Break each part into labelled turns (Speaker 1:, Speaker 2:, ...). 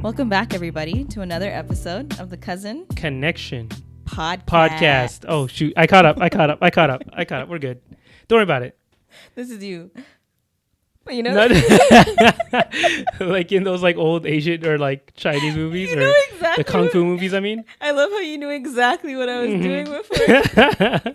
Speaker 1: Welcome back, everybody, to another episode of the Cousin
Speaker 2: Connection
Speaker 1: Podcast.
Speaker 2: Oh, shoot. I caught up. We're good. Don't worry about it.
Speaker 1: This is you. But you know,
Speaker 2: like in those like old Asian or like Chinese movies
Speaker 1: you
Speaker 2: or
Speaker 1: know exactly
Speaker 2: the Kung Fu movies, I mean.
Speaker 1: I love how you knew exactly what I was doing before.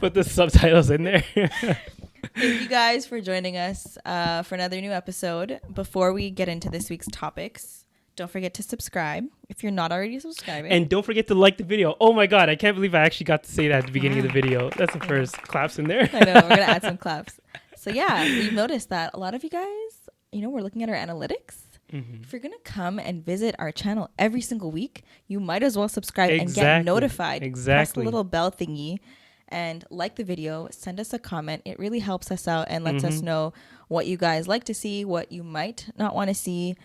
Speaker 2: Put the subtitles in there.
Speaker 1: Thank you guys for joining us for another new episode. Before we get into this week's topics, don't forget to subscribe if you're not already subscribing.
Speaker 2: And don't forget to like the video. Oh my God, I can't believe I actually got to say that at the beginning of the video. That's the first claps in there.
Speaker 1: I know, we're going to add some claps. So yeah, we've noticed that a lot of you guys, we're looking at our analytics. Mm-hmm. If you're going to come and visit our channel every single week, you might as well subscribe and get notified. Press the little bell thingy and like the video, send us a comment. It really helps us out and lets us know what you guys like to see, what you might not want to see.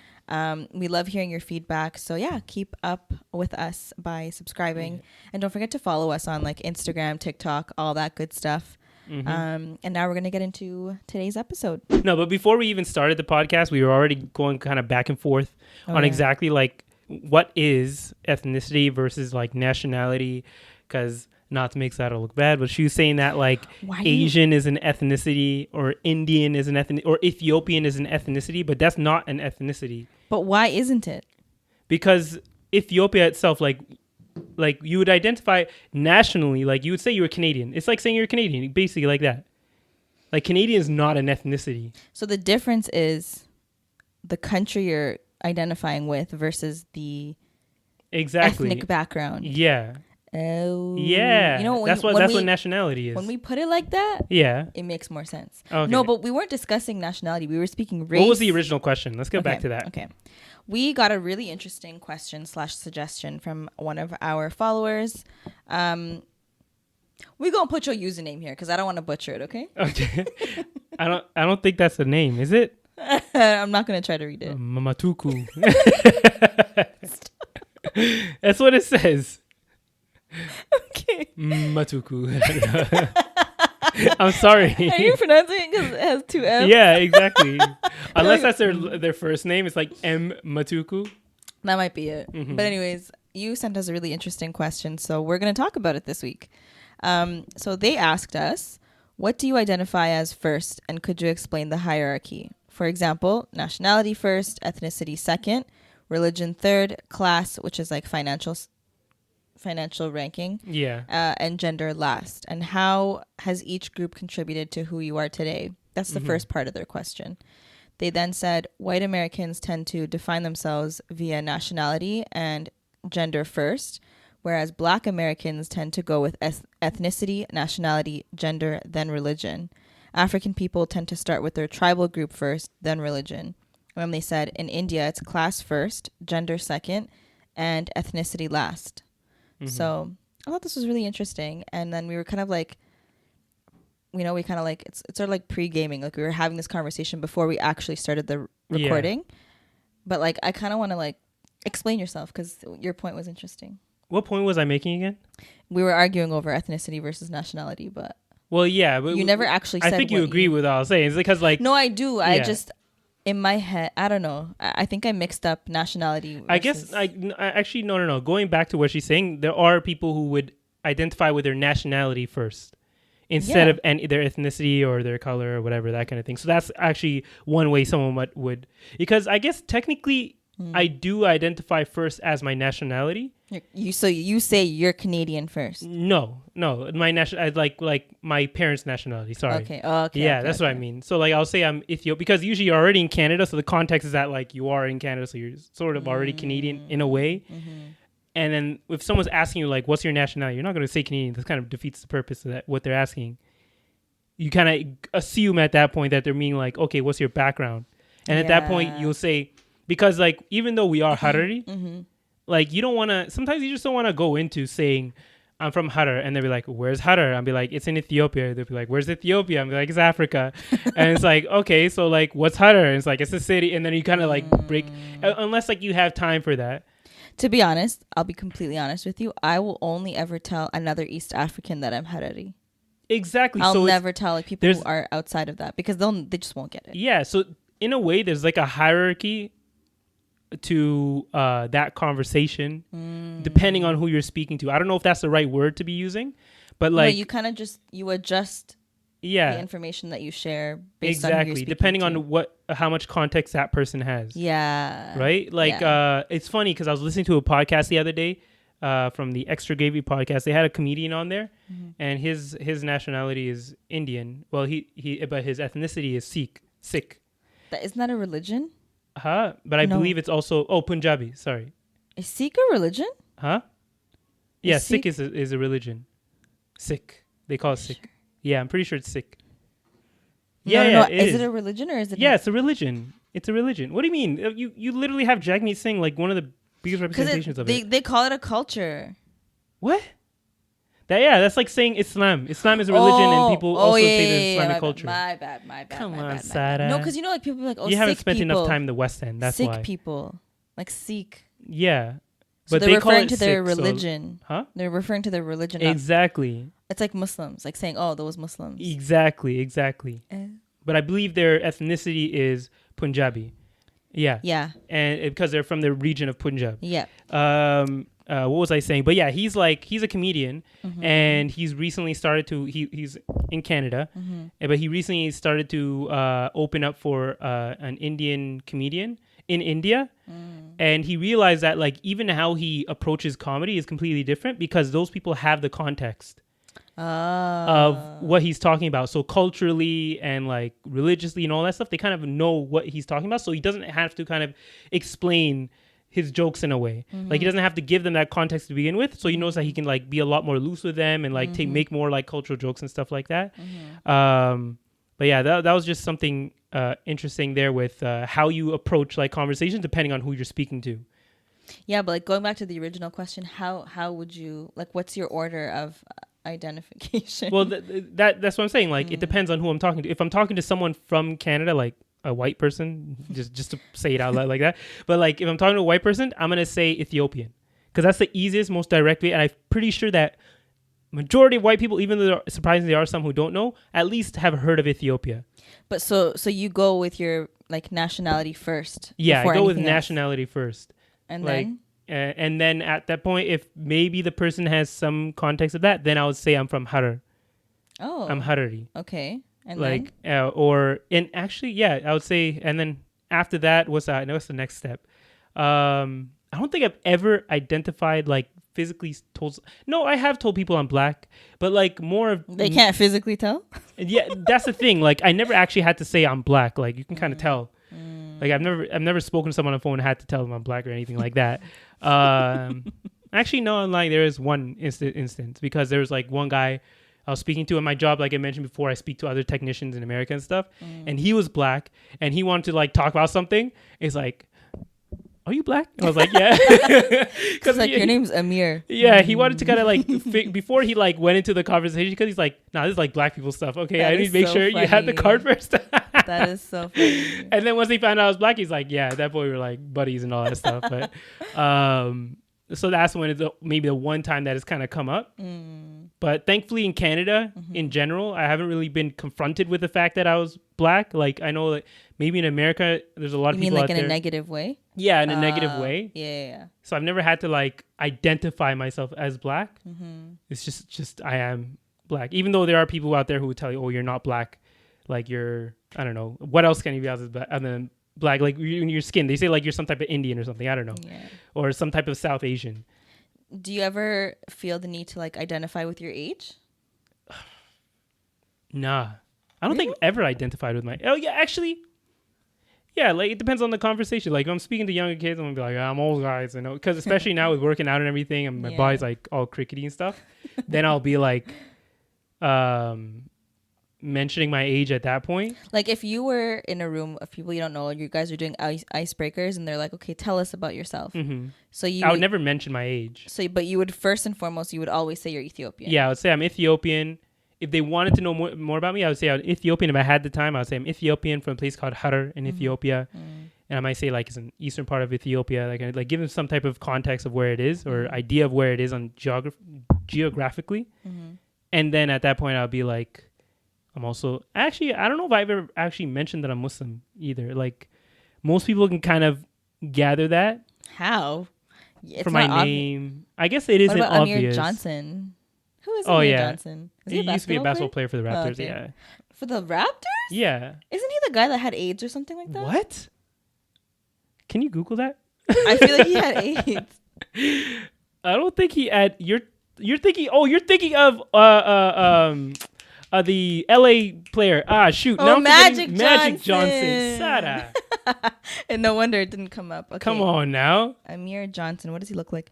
Speaker 1: We love hearing your feedback. So yeah, keep up with us by subscribing. And don't forget to follow us on like Instagram, TikTok, all that good stuff. And now we're going to get into today's episode.
Speaker 2: No, but before we even started the podcast, we were already going kind of back and forth on exactly like what is ethnicity versus like nationality, because not to make Sato look bad, but she was saying that like Asian is an ethnicity or Indian is an ethnicity or Ethiopian is an ethnicity, but that's not an ethnicity.
Speaker 1: But why isn't it? Because
Speaker 2: Ethiopia itself, like you would identify nationally, like you would say you were Canadian. It's like saying you're Canadian, basically like that. Like Canadian is not an ethnicity.
Speaker 1: So the difference is the country you're identifying with versus the ethnic background.
Speaker 2: Yeah.
Speaker 1: Oh.
Speaker 2: Yeah. That's what nationality is.
Speaker 1: When we put it like that, it makes more sense. Okay. No, but we weren't discussing nationality. We were speaking race.
Speaker 2: What was the original question? Let's go back to that.
Speaker 1: Okay. We got a really interesting question / suggestion from one of our followers. We're going to put your username here because I don't want to butcher it, okay?
Speaker 2: Okay. I don't think that's the name, is it?
Speaker 1: I'm not going to try to read it.
Speaker 2: Mamatuku. That's what it says.
Speaker 1: Okay.
Speaker 2: Matuku. I'm sorry.
Speaker 1: Are you pronouncing it because it has two M's?
Speaker 2: Yeah, exactly. Unless that's their first name. It's like M. Matuku.
Speaker 1: That might be it. Mm-hmm. But anyways, you sent us a really interesting question, so we're going to talk about it this week. So they asked us, what do you identify as first, and could you explain the hierarchy? For example, nationality first, ethnicity second, religion third, class, which is like financial ranking, and gender last, and how has each group contributed to who you are today? That's the first part of their question. They then said white Americans tend to define themselves via nationality and gender first, whereas black Americans tend to go with ethnicity, nationality, gender, then religion. African people tend to start with their tribal group first, then religion. And then they said in India it's class first, gender second, and ethnicity last. So I thought this was really interesting. And then we were kind of like, it's sort of like pre-gaming. Like we were having this conversation before we actually started the recording. Yeah. But like, I kind of want to like explain yourself because your point was interesting.
Speaker 2: What point was I making again?
Speaker 1: We were arguing over ethnicity versus nationality, but.
Speaker 2: Well, yeah. But
Speaker 1: you never actually said
Speaker 2: I think you agree with what I was saying. It's because like.
Speaker 1: No, I do. Yeah. I just. In my head, I don't know. I think I mixed up nationality.
Speaker 2: I guess actually no. Going back to what she's saying, there are people who would identify with their nationality first instead of their ethnicity or their color or whatever, that kind of thing. So that's actually one way someone would, because I guess technically I do identify first as my nationality.
Speaker 1: So you say you're Canadian first?
Speaker 2: No, my like my parents' nationality. Sorry.
Speaker 1: Okay.
Speaker 2: That's what I mean. So like I'll say I'm Ethiopian because usually you're already in Canada, so the context is that like you are in Canada, so you're sort of already Canadian in a way. And then if someone's asking you like, "What's your nationality?" You're not going to say Canadian. This kind of defeats the purpose of that. What they're asking, you kind of assume at that point that they're meaning like, "Okay, what's your background?" And at that point you'll say, because like even though we are Harari. Like you don't want to, sometimes you just don't want to go into saying I'm from Harar and they'll be like, where's Harar? I'll be like, it's in Ethiopia. They'll be like, where's Ethiopia? I'm like, it's Africa. And it's like, okay, so like what's Harar? And it's like, it's a city. And then you kind of like break, unless like you have time for that.
Speaker 1: To be honest, I'll be completely honest with you. I will only ever tell another East African that I'm Harari.
Speaker 2: Exactly.
Speaker 1: I'll never tell like people who are outside of that because they just won't get it.
Speaker 2: Yeah. So in a way, there's like a hierarchy to that conversation, depending on who you're speaking to. I don't know if that's the right word to be using, but like
Speaker 1: you kind of you adjust the information that you share based on who you're speaking
Speaker 2: depending
Speaker 1: to.
Speaker 2: on how much context that person has. Right? Like it's funny because I was listening to a podcast the other day from the Extra Gravy podcast. They had a comedian on there, and his nationality is Indian. Well, he but his ethnicity is Sikh.
Speaker 1: Isn't that a religion?
Speaker 2: But I believe it's also Punjabi. Sorry.
Speaker 1: Is Sikh a religion?
Speaker 2: Yeah, Sikh is a religion. Sikh. They call it Sikh. Yeah, I'm pretty sure it's Sikh.
Speaker 1: No. Is it a religion or is it?
Speaker 2: Yeah, it's a religion. It's a religion. What do you mean? You literally have Jagmeet Singh, like one of the biggest representations of it.
Speaker 1: They call it a culture.
Speaker 2: What? That's like saying Islam. Islam is a religion, and people also say the Islamic culture.
Speaker 1: My bad.
Speaker 2: Come on, Sarah.
Speaker 1: No, because like people are like,
Speaker 2: you haven't spent enough time in the West End. That's why.
Speaker 1: Sikh people, like Sikh.
Speaker 2: Yeah.
Speaker 1: So
Speaker 2: but
Speaker 1: they're referring to their
Speaker 2: Sikh,
Speaker 1: religion. They're referring to their religion.
Speaker 2: Exactly.
Speaker 1: It's like Muslims, like saying, those Muslims.
Speaker 2: Exactly. But I believe their ethnicity is Punjabi. Yeah. And because they're from the region of Punjab.
Speaker 1: Yeah.
Speaker 2: What was I saying? But yeah, he's a comedian, and he's recently started to he's in Canada, but he recently started to open up for an Indian comedian in India, and he realized that like even how he approaches comedy is completely different because those people have the context of what he's talking about. So culturally and like religiously and all that stuff, they kind of know what he's talking about. So he doesn't have to kind of explain his jokes in a way. Like he doesn't have to give them that context to begin with. So he knows that he can like be a lot more loose with them and like make more like cultural jokes and stuff like that. But yeah, that was just something interesting there with how you approach like conversations depending on who you're speaking to.
Speaker 1: Yeah, but like going back to the original question, how would you like? What's your order of identification?
Speaker 2: Well, that's what I'm saying. Like it depends on who I'm talking to. If I'm talking to someone from Canada, like a white person, just to say it out loud like that. But like if I'm talking to a white person, I'm gonna say Ethiopian because that's the easiest, most direct way. And I'm pretty sure that majority of white people, even though surprisingly there are some who don't know, at least have heard of Ethiopia.
Speaker 1: But so you go with your like nationality first.
Speaker 2: Yeah, I go with nationality first.
Speaker 1: And
Speaker 2: like,
Speaker 1: then?
Speaker 2: And then at that point, if maybe the person has some context of that, then I would say I'm from Harar.
Speaker 1: Oh.
Speaker 2: I'm Harari.
Speaker 1: Okay. And
Speaker 2: like, I would say, and then after that, what's the next step? I don't think I've ever identified, like, physically told. No, I have told people I'm black, but like more of.
Speaker 1: They can't physically tell?
Speaker 2: Yeah, that's the thing. Like, I never actually had to say I'm black. Like, you can kind of tell. Like I've never spoken to someone on the phone and had to tell them I'm black or anything like that. Actually, no, I'm lying. There is one instance because there was like one guy I was speaking to in my job. Like I mentioned before, I speak to other technicians in America and stuff, and he was black and he wanted to like talk about something. It's like, are you black? And I was like, yeah.
Speaker 1: Because like your name's Amir.
Speaker 2: Yeah, he wanted to kind of like before he like went into the conversation because he's like, nah, this is like black people stuff. Okay, I need to make sure you had the card first.
Speaker 1: That is so funny.
Speaker 2: And then once he found out I was black, he's like, yeah, at that point we were like buddies and all that stuff. But so that's when it's maybe the one time that has kind of come up. But thankfully in Canada, in general, I haven't really been confronted with the fact that I was black. Like I know that maybe in America, there's a lot of people
Speaker 1: like
Speaker 2: out there.
Speaker 1: in a negative way?
Speaker 2: Yeah, in a negative way.
Speaker 1: Yeah.
Speaker 2: So I've never had to like identify myself as black. It's just I am black. Even though there are people out there who would tell you, oh, you're not black. Like you're, I don't know. What else can you be other than black? Like your skin. They say like you're some type of Indian or something. I don't know. Yeah. Or some type of South Asian.
Speaker 1: Do you ever feel the need to like identify with your age?
Speaker 2: Nah. I don't think I've ever identified with my... Oh, yeah, actually... Yeah, like, it depends on the conversation. Like, if I'm speaking to younger kids, I'm going to be like, I'm old, guys, you know? Because especially now with working out and everything, and my body's, like, all crickety and stuff, then I'll be, like, mentioning my age at that point.
Speaker 1: Like, if you were in a room of people you don't know, you guys are doing icebreakers, and they're like, okay, tell us about yourself. So I
Speaker 2: would never mention my age.
Speaker 1: But you would, first and foremost, you would always say you're Ethiopian.
Speaker 2: Yeah, I would say I'm Ethiopian. If they wanted to know more about me, I would say I'm Ethiopian. If I had the time, I would say I'm Ethiopian from a place called Harar in Ethiopia. And I might say like it's an eastern part of Ethiopia. Like give them some type of context of where it is or idea of where it is on geographically. And then at that point, I'll be like, I'm also... Actually, I don't know if I've ever actually mentioned that I'm Muslim either. Like most people can kind of gather that
Speaker 1: How? It's
Speaker 2: from my
Speaker 1: not
Speaker 2: name. I guess it
Speaker 1: What
Speaker 2: isn't
Speaker 1: about
Speaker 2: obvious.
Speaker 1: Amir Johnson? Who is
Speaker 2: Oh,
Speaker 1: Amir
Speaker 2: yeah.
Speaker 1: Johnson? Is he
Speaker 2: He used to be a basketball player for the Raptors.
Speaker 1: okay.
Speaker 2: Yeah.
Speaker 1: For the Raptors?
Speaker 2: Yeah.
Speaker 1: Isn't he the guy that had AIDS or something like that?
Speaker 2: What? Can you Google that?
Speaker 1: I feel like he had AIDS.
Speaker 2: I don't think he had. You're thinking. Oh, you're thinking of the LA player. Shoot.
Speaker 1: Oh,
Speaker 2: Now I'm
Speaker 1: Magic
Speaker 2: forgetting Magic Johnson. Sada.
Speaker 1: And no wonder it didn't come up. Okay.
Speaker 2: Come on now.
Speaker 1: Amir Johnson. What does he look like?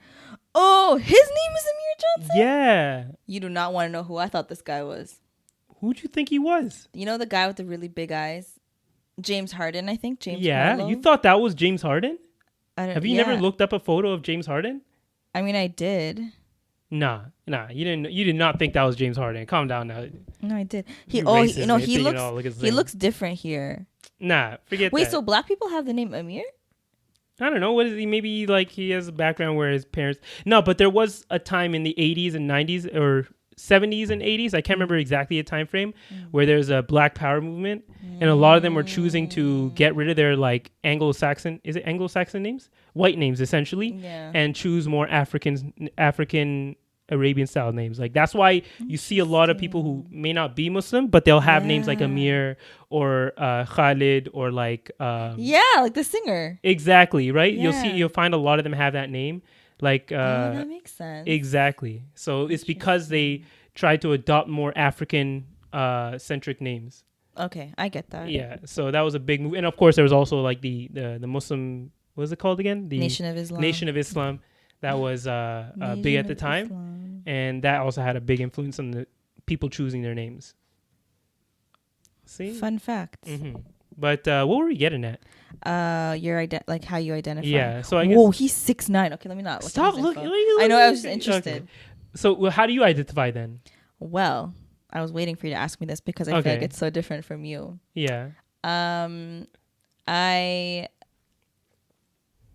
Speaker 1: Oh, his name is Amir Johnson?
Speaker 2: Yeah.
Speaker 1: You do not want to know who I thought this guy was.
Speaker 2: Who'd you think he was?
Speaker 1: You know the guy with the really big eyes? James Harden, I think. James
Speaker 2: Yeah. You thought that was James Harden?
Speaker 1: Have
Speaker 2: you never looked up a photo of James Harden?
Speaker 1: I mean, I did.
Speaker 2: Nah. You didn't. You did not think that was James Harden. Calm down now.
Speaker 1: No, I did.
Speaker 2: He
Speaker 1: Looks different here.
Speaker 2: Nah, forget that.
Speaker 1: Wait, so black people have the name Amir?
Speaker 2: I don't know. What is he? Maybe like he has a background where his parents. No, but there was a time in the 80s and 90s or 70s and 80s. I can't remember exactly a time frame where there's a Black Power movement, and a lot of them were choosing to get rid of their like Anglo-Saxon. Is it Anglo-Saxon names? White names essentially, and choose more African Arabian style names. Like that's why you see a lot of people who may not be Muslim, but they'll have names like Amir or Khalid or like
Speaker 1: like the singer.
Speaker 2: Exactly, right? You'll find a lot of them have that name. Like
Speaker 1: that makes sense.
Speaker 2: Exactly. So it's because they try to adopt more African centric names.
Speaker 1: Okay, I get that.
Speaker 2: Yeah. So that was a big move. And of course there was also like the Muslim, what was it called again? The
Speaker 1: Nation of Islam.
Speaker 2: Nation of Islam. That was big at the time.
Speaker 1: Islam.
Speaker 2: And that also had a big influence on the people choosing their names. See?
Speaker 1: Fun facts.
Speaker 2: Mm-hmm. But what were we getting at?
Speaker 1: Your like how you identify.
Speaker 2: Yeah. So I guess.
Speaker 1: Whoa, he's 6'9". Okay, let me not.
Speaker 2: Stop looking.
Speaker 1: I know. I was just interested.
Speaker 2: Okay. So how do you identify then?
Speaker 1: Well, I was waiting for you to ask me this because I feel like it's so different from you.
Speaker 2: Yeah.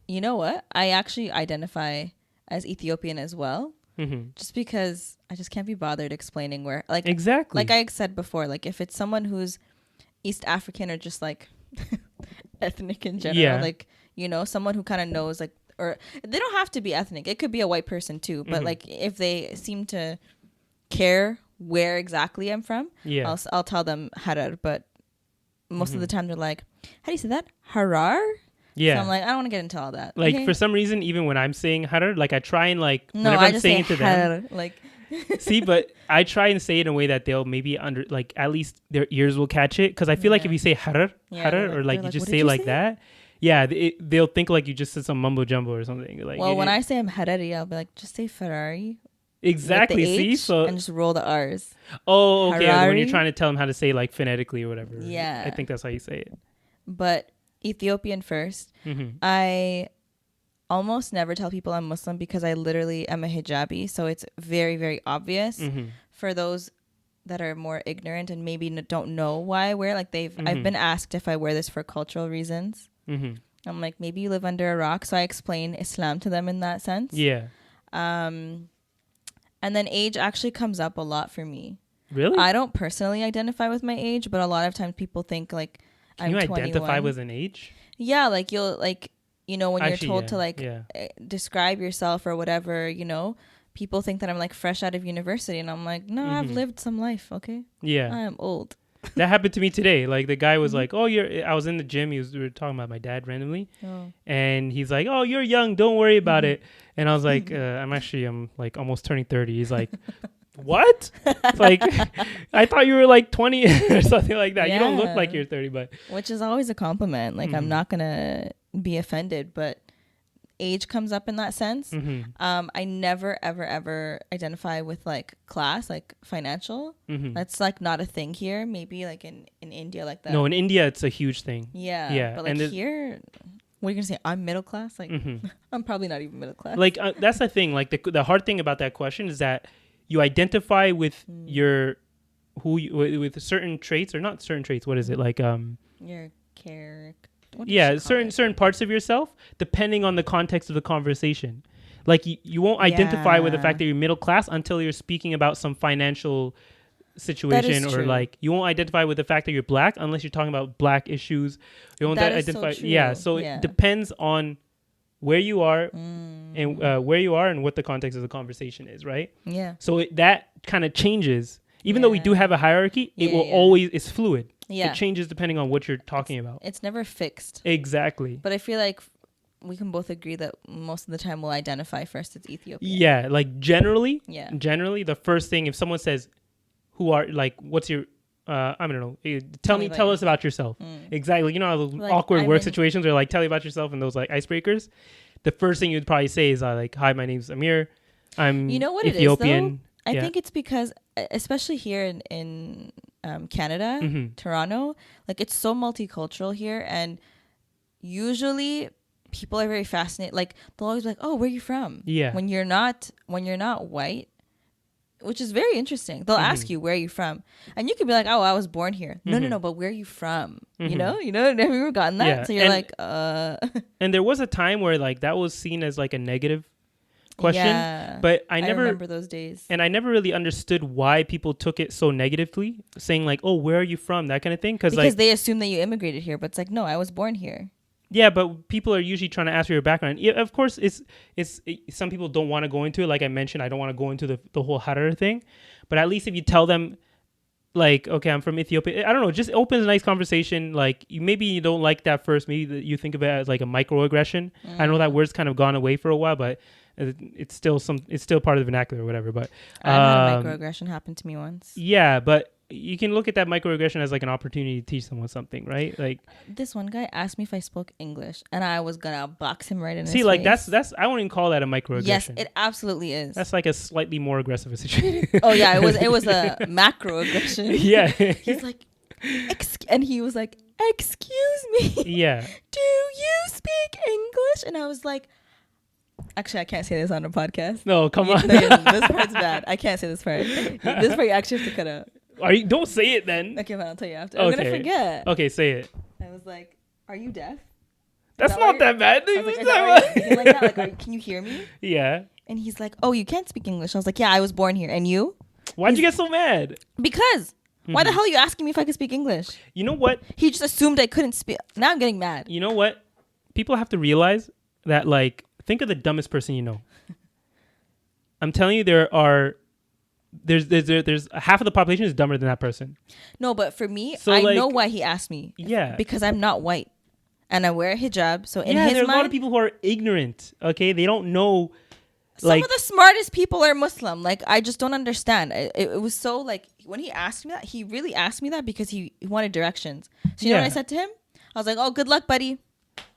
Speaker 1: You know what? I actually identify as Ethiopian as well.
Speaker 2: Mm-hmm.
Speaker 1: Just because I just can't be bothered explaining where. Like
Speaker 2: exactly.
Speaker 1: Like I said before, like if it's someone who's East African or just like ethnic in general, like, you know, someone who kind of knows like, or they don't have to be ethnic. It could be a white person too. But like if they seem to care where exactly I'm from, I'll tell them Harar. But most of the time they're like, how do you say that? Harar?
Speaker 2: Yeah.
Speaker 1: So I'm like, I don't want to get into all that.
Speaker 2: Like for some reason, even when I'm saying Harar, like I try and like
Speaker 1: whenever I'm saying it to them, like
Speaker 2: see, but I try and say it in a way that they'll maybe like at least their ears will catch it, because I feel like if you say Harar or like you just say like that, they'll think like you just said some mumbo jumbo or something. Like,
Speaker 1: well, when I say I'm Harari, I'll be like, just say Ferrari.
Speaker 2: Exactly. See, so
Speaker 1: and just roll the R's.
Speaker 2: Oh, okay.
Speaker 1: Harari.
Speaker 2: When you're trying to tell them how to say like phonetically or whatever.
Speaker 1: Yeah,
Speaker 2: I think that's how you say it.
Speaker 1: But Ethiopian first. I almost never tell people I'm Muslim because I literally am a hijabi, so it's very, very obvious for those that are more ignorant and maybe don't know why I wear. Like I've been asked if I wear this for cultural reasons. I'm like, maybe you live under a rock, so I explain Islam to them in that sense.
Speaker 2: Yeah.
Speaker 1: And then age actually comes up a lot for me.
Speaker 2: Really?
Speaker 1: I don't personally identify with my age, but a lot of times people think like I'm 21. Can you
Speaker 2: identify with an age?
Speaker 1: Yeah, like you'll like, you know, when you're told to like describe yourself or whatever, you know, people think that I'm like fresh out of university, and I'm like, no, I've lived some life, okay?
Speaker 2: Yeah.
Speaker 1: I am old.
Speaker 2: That happened to me today. Like the guy was like, "Oh, I was in the gym. We were talking about my dad randomly, and he's like, "Oh, you're young. Don't worry about it." And I was like, I'm like almost turning 30. He's like, "What?" It's like, I thought you were like 20 or something like that. You don't look like you're 30, but
Speaker 1: which is always a compliment. Like I'm not gonna be offended, but age comes up in that sense. I never ever identify with like class, like financial. That's like not a thing here. Maybe like in India like that.
Speaker 2: No, in India it's a huge thing.
Speaker 1: Yeah. But like here, what are you gonna say? I'm middle class? Like I'm probably not even middle class.
Speaker 2: Like that's the thing. Like the hard thing about that question is that you identify with with certain traits, or not certain traits. What is it like?
Speaker 1: Your character.
Speaker 2: Certain parts of yourself, depending on the context of the conversation. Like you won't identify with the fact that you're middle class until you're speaking about some financial situation, or
Speaker 1: true.
Speaker 2: like you won't identify with the fact that you're black unless you're talking about black issues. You won't
Speaker 1: That is so
Speaker 2: identify.
Speaker 1: true.
Speaker 2: Yeah, so
Speaker 1: Yeah.
Speaker 2: it depends on where you are and where you are and what the context of the conversation is, right?
Speaker 1: Yeah.
Speaker 2: So that kind of changes. Even though we do have a hierarchy, it will always, it's fluid.
Speaker 1: Yeah.
Speaker 2: It changes depending on what you're talking about.
Speaker 1: It's never fixed.
Speaker 2: Exactly.
Speaker 1: But I feel like we can both agree that most of the time we'll identify first as Ethiopian.
Speaker 2: Yeah, like generally,
Speaker 1: Yeah.
Speaker 2: the first thing, if someone says, what's your, I don't know, tell us about yourself. Exactly. You know, those
Speaker 1: like,
Speaker 2: awkward work situations are like, tell me about yourself, and those like icebreakers. The first thing you'd probably say is like, hi, my name's Amir. I'm
Speaker 1: you know what
Speaker 2: Ethiopian.
Speaker 1: It is, though? I think it's because, especially here in Canada, Toronto, like it's so multicultural here, and usually people are very fascinated. Like they'll always be like, "Oh, where are you from?"
Speaker 2: Yeah.
Speaker 1: When you're not white, which is very interesting. They'll ask you, "Where are you from?" And you could be like, "Oh, I was born here." No, but where are you from? You know. Have you ever gotten that?
Speaker 2: Yeah.
Speaker 1: So you're
Speaker 2: And there was a time where like that was seen as like a negative question, but I never
Speaker 1: remember those days,
Speaker 2: and I never really understood why people took it so negatively, saying like, "Oh, where are you from?" That kind of thing, because like,
Speaker 1: they assume that you immigrated here, but it's like, no, I was born here.
Speaker 2: Yeah, but people are usually trying to ask for your background. Yeah, of course, some people don't want to go into it. Like I mentioned, I don't want to go into the whole Harar thing, but at least if you tell them, like, okay, I'm from Ethiopia, I don't know, it just opens a nice conversation. Like maybe you don't like that first, maybe you think of it as like a microaggression. I know that word's kind of gone away for a while, but it's still part of the vernacular or whatever. But
Speaker 1: I had a microaggression happen to me once.
Speaker 2: Yeah, but you can look at that microaggression as like an opportunity to teach someone something, right? Like
Speaker 1: this one guy asked me if I spoke English, and I was gonna box him right in his
Speaker 2: like
Speaker 1: face.
Speaker 2: that's I wouldn't even call that a microaggression.
Speaker 1: Yes, it absolutely is.
Speaker 2: That's like a slightly more aggressive situation.
Speaker 1: Oh yeah, it was a macroaggression.
Speaker 2: Yeah.
Speaker 1: He's like, and he was like, "Excuse me.
Speaker 2: Yeah.
Speaker 1: Do you speak English?" And I was like, actually, I can't say this on a podcast.
Speaker 2: No, come on.
Speaker 1: This part's bad. I can't say this part. This part you actually have to cut out.
Speaker 2: Don't say it then.
Speaker 1: Okay, fine, I'll tell you after. I'm gonna forget.
Speaker 2: Okay, say it.
Speaker 1: I was like, "Are you deaf?"
Speaker 2: That's not that bad.
Speaker 1: I was like, like that? Like, can you hear me?
Speaker 2: Yeah.
Speaker 1: And he's like, "Oh, you can't speak English." I was like, "Yeah, I was born here." And you?
Speaker 2: Why'd you get so mad?
Speaker 1: Because. Why the hell are you asking me if I could speak English?
Speaker 2: You know what?
Speaker 1: He just assumed I couldn't speak. Now I'm getting mad.
Speaker 2: You know what? People have to realize that, like, think of the dumbest person you know. I'm telling you, there's half of the population is dumber than that person.
Speaker 1: No, but for me,
Speaker 2: so,
Speaker 1: I know why he asked me.
Speaker 2: Yeah.
Speaker 1: Because I'm not white. And I wear a hijab. So in his mind,
Speaker 2: there's a lot of people who are ignorant. Okay, they don't know.
Speaker 1: Some of the smartest people are Muslim. Like, I just don't understand. It was so, like, when he asked me that, he really asked me that because he wanted directions. So you know what I said to him? I was like, "Oh, good luck, buddy.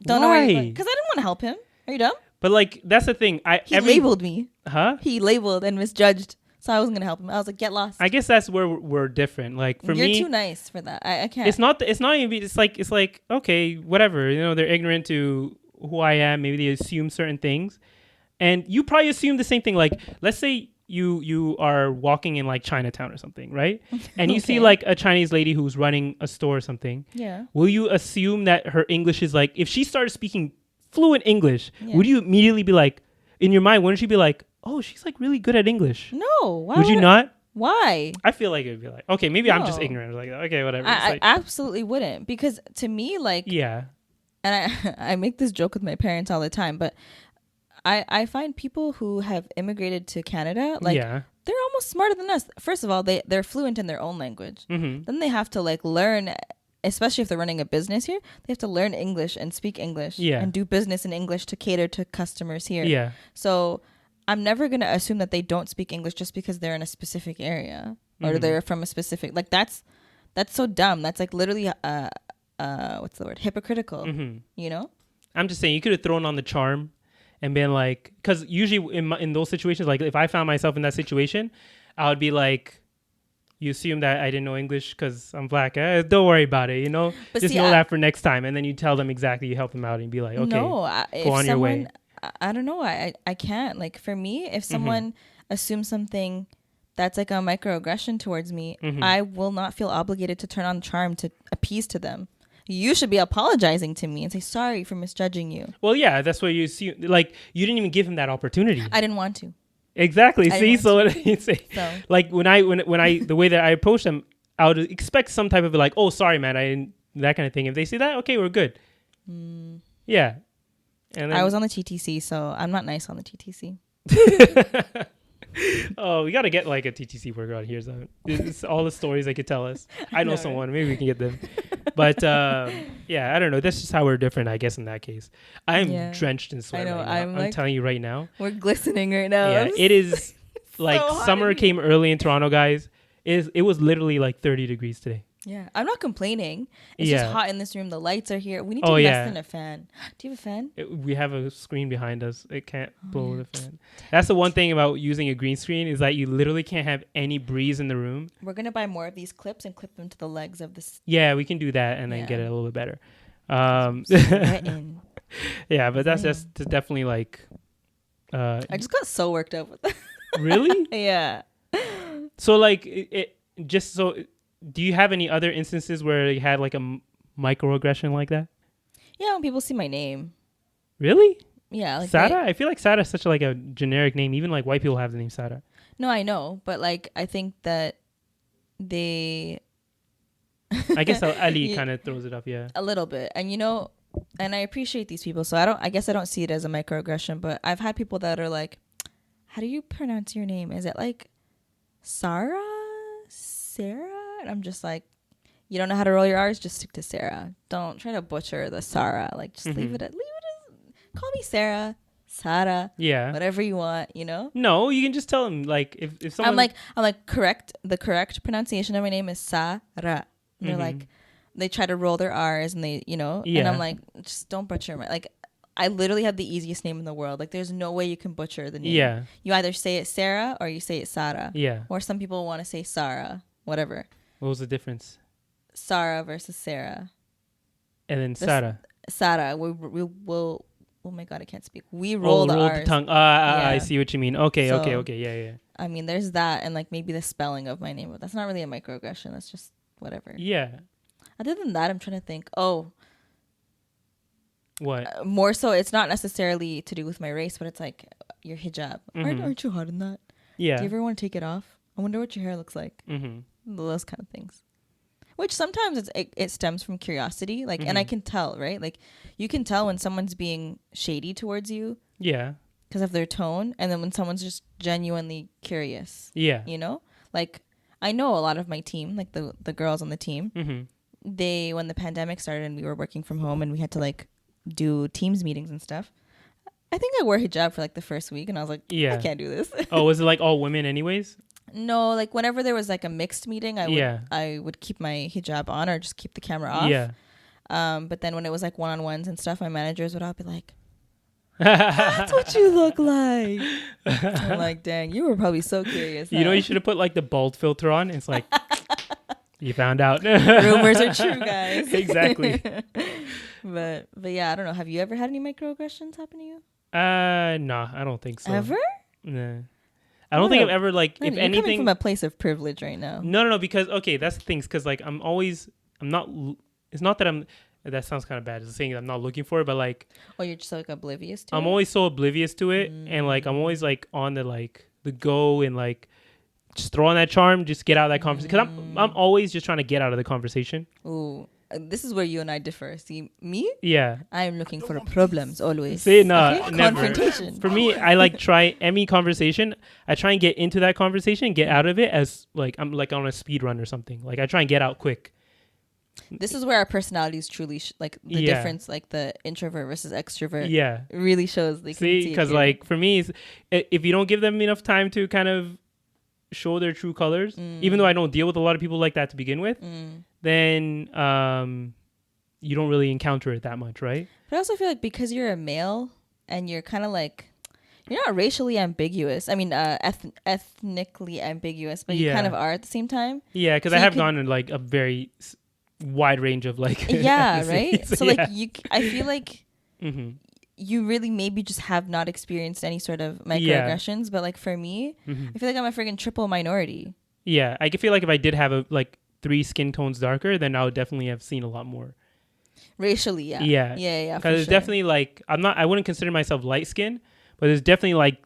Speaker 1: Don't know where you're going." Because I didn't want to help him. Are you dumb?
Speaker 2: But, like, that's the thing.
Speaker 1: He labeled me.
Speaker 2: Huh?
Speaker 1: He labeled and misjudged. So I wasn't going to help him. I was like, "Get lost."
Speaker 2: I guess that's where we're different. Like, for me,
Speaker 1: you're too nice for that. I can't.
Speaker 2: It's not even, it's like, okay, whatever. You know, they're ignorant to who I am. Maybe they assume certain things. And you probably assume the same thing. Like, let's say you are walking in like Chinatown or something, right? And you see like a Chinese lady who's running a store or something.
Speaker 1: Yeah.
Speaker 2: Will you assume that her English is like, if she started speaking fluent English, would you immediately be like, in your mind, wouldn't she be like, "Oh, she's like really good at English"?
Speaker 1: No. Why
Speaker 2: would you not?
Speaker 1: Why?
Speaker 2: I feel like it would be like, okay, maybe I'm just ignorant. Like, okay, whatever.
Speaker 1: I absolutely wouldn't, because to me, like,
Speaker 2: yeah.
Speaker 1: And I make this joke with my parents all the time, but I find people who have immigrated to Canada, like, they're almost smarter than us. First of all, they're fluent in their own language.
Speaker 2: Mm-hmm.
Speaker 1: Then they have to like learn, especially if they're running a business here, they have to learn English and speak English and do business in English to cater to customers here.
Speaker 2: Yeah.
Speaker 1: So I'm never going to assume that they don't speak English just because they're in a specific area or they're from a specific, like, that's so dumb. That's like literally, what's the word? Hypocritical, you know?
Speaker 2: I'm just saying, you could have thrown on the charm and been like, because usually in those situations, like if I found myself in that situation, I would be like, you assume that I didn't know English because I'm black. Don't worry about it, you know? But just know that for next time. And then you tell them exactly, you help them out and be like, okay, go on your way.
Speaker 1: I don't know. I can't. Like, for me, if someone assumes something that's like a microaggression towards me, I will not feel obligated to turn on charm to appease to them. You should be apologizing to me and say, "Sorry for misjudging you."
Speaker 2: Well, yeah, that's what you assume. Like, you didn't even give him that opportunity.
Speaker 1: I didn't want to.
Speaker 2: Exactly. See, so what you say,
Speaker 1: So.
Speaker 2: like when I the way that I approach them, I would expect some type of like, oh, sorry, man, I didn't, that kind of thing. If they say that, okay, we're good. Yeah. And then,
Speaker 1: I was on the TTC, so I'm not nice on the TTC.
Speaker 2: oh, we got to get like a TTC worker on here. So it's all the stories they could tell us. I know someone. Maybe we can get them. But yeah, I don't know. That's just how we're different, I guess, in that case. I'm drenched in sweat. I know. Right now. I'm telling you right now.
Speaker 1: We're glistening right now.
Speaker 2: Yeah, it is like so summer came early in Toronto, guys. It was literally like 30 degrees today.
Speaker 1: Yeah, I'm not complaining. It's just hot in this room. The lights are here. We need to invest in a fan. Do you have a fan?
Speaker 2: We have a screen behind us. It can't blow the fan. That's the one thing about using a green screen is that you literally can't have any breeze in the room.
Speaker 1: We're going to buy more of these clips and clip them to the legs of this.
Speaker 2: Yeah, we can do that and then get it a little bit better. Yeah, but that's just definitely like...
Speaker 1: I just got so worked up with that.
Speaker 2: Really?
Speaker 1: Yeah.
Speaker 2: So like, just so... Do you have any other instances where you had like a microaggression like that?
Speaker 1: Yeah, when people see my name.
Speaker 2: Really?
Speaker 1: Yeah. Like
Speaker 2: Sada? I feel like Sada is such a, like a generic name. Even like white people have the name Sada.
Speaker 1: No, I know. But like, I think that they...
Speaker 2: I guess Ali kind of throws it up, yeah.
Speaker 1: A little bit. And you know, and I appreciate these people. So I guess I don't see it as a microaggression, but I've had people that are like, how do you pronounce your name? Is it like Sarah? Sarah? And I'm just like, you don't know how to roll your R's, just stick to Sarah. Don't try to butcher the Sarah. Like, just leave it as, call me Sarah, Sarah, whatever you want, you know?
Speaker 2: No, you can just tell them, like, if someone...
Speaker 1: I'm like, the correct pronunciation of my name is Sarah. And they're like, they try to roll their R's and they, you know? And I'm like, just don't butcher my, like, I literally have the easiest name in the world. Like, there's no way you can butcher the name. Yeah. You either say it Sarah or you say it Sarah. Yeah. Or some people want to say Sarah, whatever.
Speaker 2: What was the difference?
Speaker 1: Sarah versus Sarah.
Speaker 2: And then Sarah.
Speaker 1: Sarah. We will. Oh my God, I can't speak. We roll the R's.
Speaker 2: The tongue. I see what you mean. Okay. Yeah.
Speaker 1: I mean, there's that, and like maybe the spelling of my name, but that's not really a microaggression. That's just whatever.
Speaker 2: Yeah.
Speaker 1: Other than that, I'm trying to think. Oh.
Speaker 2: What?
Speaker 1: More so, it's not necessarily to do with my race, but it's like your hijab. Aren't you hot in that? Yeah. Do you ever want to take it off? I wonder what your hair looks like. Those kind of things, which sometimes it stems from curiosity, like, and I can tell, right? Like, you can tell when someone's being shady towards you, because of their tone, and then when someone's just genuinely curious, you know, like I know a lot of my team, like the girls on the team, they, when the pandemic started and we were working from home and we had to like do Teams meetings and stuff, I think I wore hijab for like the first week, and I was like, I can't do this.
Speaker 2: Oh, was it like all women anyways?
Speaker 1: No, like whenever there was like a mixed meeting, I would keep my hijab on or just keep the camera off. Yeah. But then when it was like one-on-ones and stuff, my managers would all be like, "That's what you look like." I'm like, dang, you were probably so curious.
Speaker 2: You know, you should have put like the bald filter on. It's like, you found out.
Speaker 1: Rumors are true, guys.
Speaker 2: Exactly.
Speaker 1: But yeah, I don't know. Have you ever had any microaggressions happen to you?
Speaker 2: No, I don't think so.
Speaker 1: Ever?
Speaker 2: Nah. I don't think I've ever like, if anything,
Speaker 1: coming from a place of privilege right now.
Speaker 2: No, because that's the thing, because like I'm not. It's not that I'm. That sounds kind of bad. It's saying I'm not looking for it, but like. Oh,
Speaker 1: you're just like oblivious to it.
Speaker 2: I'm always so oblivious to it, and like I'm always like on the go and like just throw on that charm, just get out of that conversation. Because I'm always just trying to get out of the conversation.
Speaker 1: Ooh. This is where you and I differ. See, me?
Speaker 2: Yeah.
Speaker 1: I'm looking for problems always.
Speaker 2: See, no, never.
Speaker 1: Confrontation.
Speaker 2: For me, I like try any conversation. I try and get into that conversation, get out of it as like I'm like on a speed run or something. Like I try and get out quick.
Speaker 1: This is where our personalities truly like the difference, like the introvert versus extrovert. Yeah, really shows.
Speaker 2: See, because like for me, if you don't give them enough time to kind of show their true colors, even though I don't deal with a lot of people like that to begin with, then you don't really encounter it that much, right?
Speaker 1: But I also feel like because you're a male and you're kind of like, you're not racially ambiguous. I mean, ethnically ambiguous, but you kind of are at the same time.
Speaker 2: Yeah, because I have gone in like a very wide range of like.
Speaker 1: Yeah, right. So like I feel like you really maybe just have not experienced any sort of microaggressions, but like for me, I feel like I'm a freaking triple minority.
Speaker 2: Yeah, I feel like if I did have a like 3 skin tones darker, then I would definitely have seen a lot more.
Speaker 1: Racially, yeah.
Speaker 2: Because it's definitely like I wouldn't consider myself light skin, but there's definitely like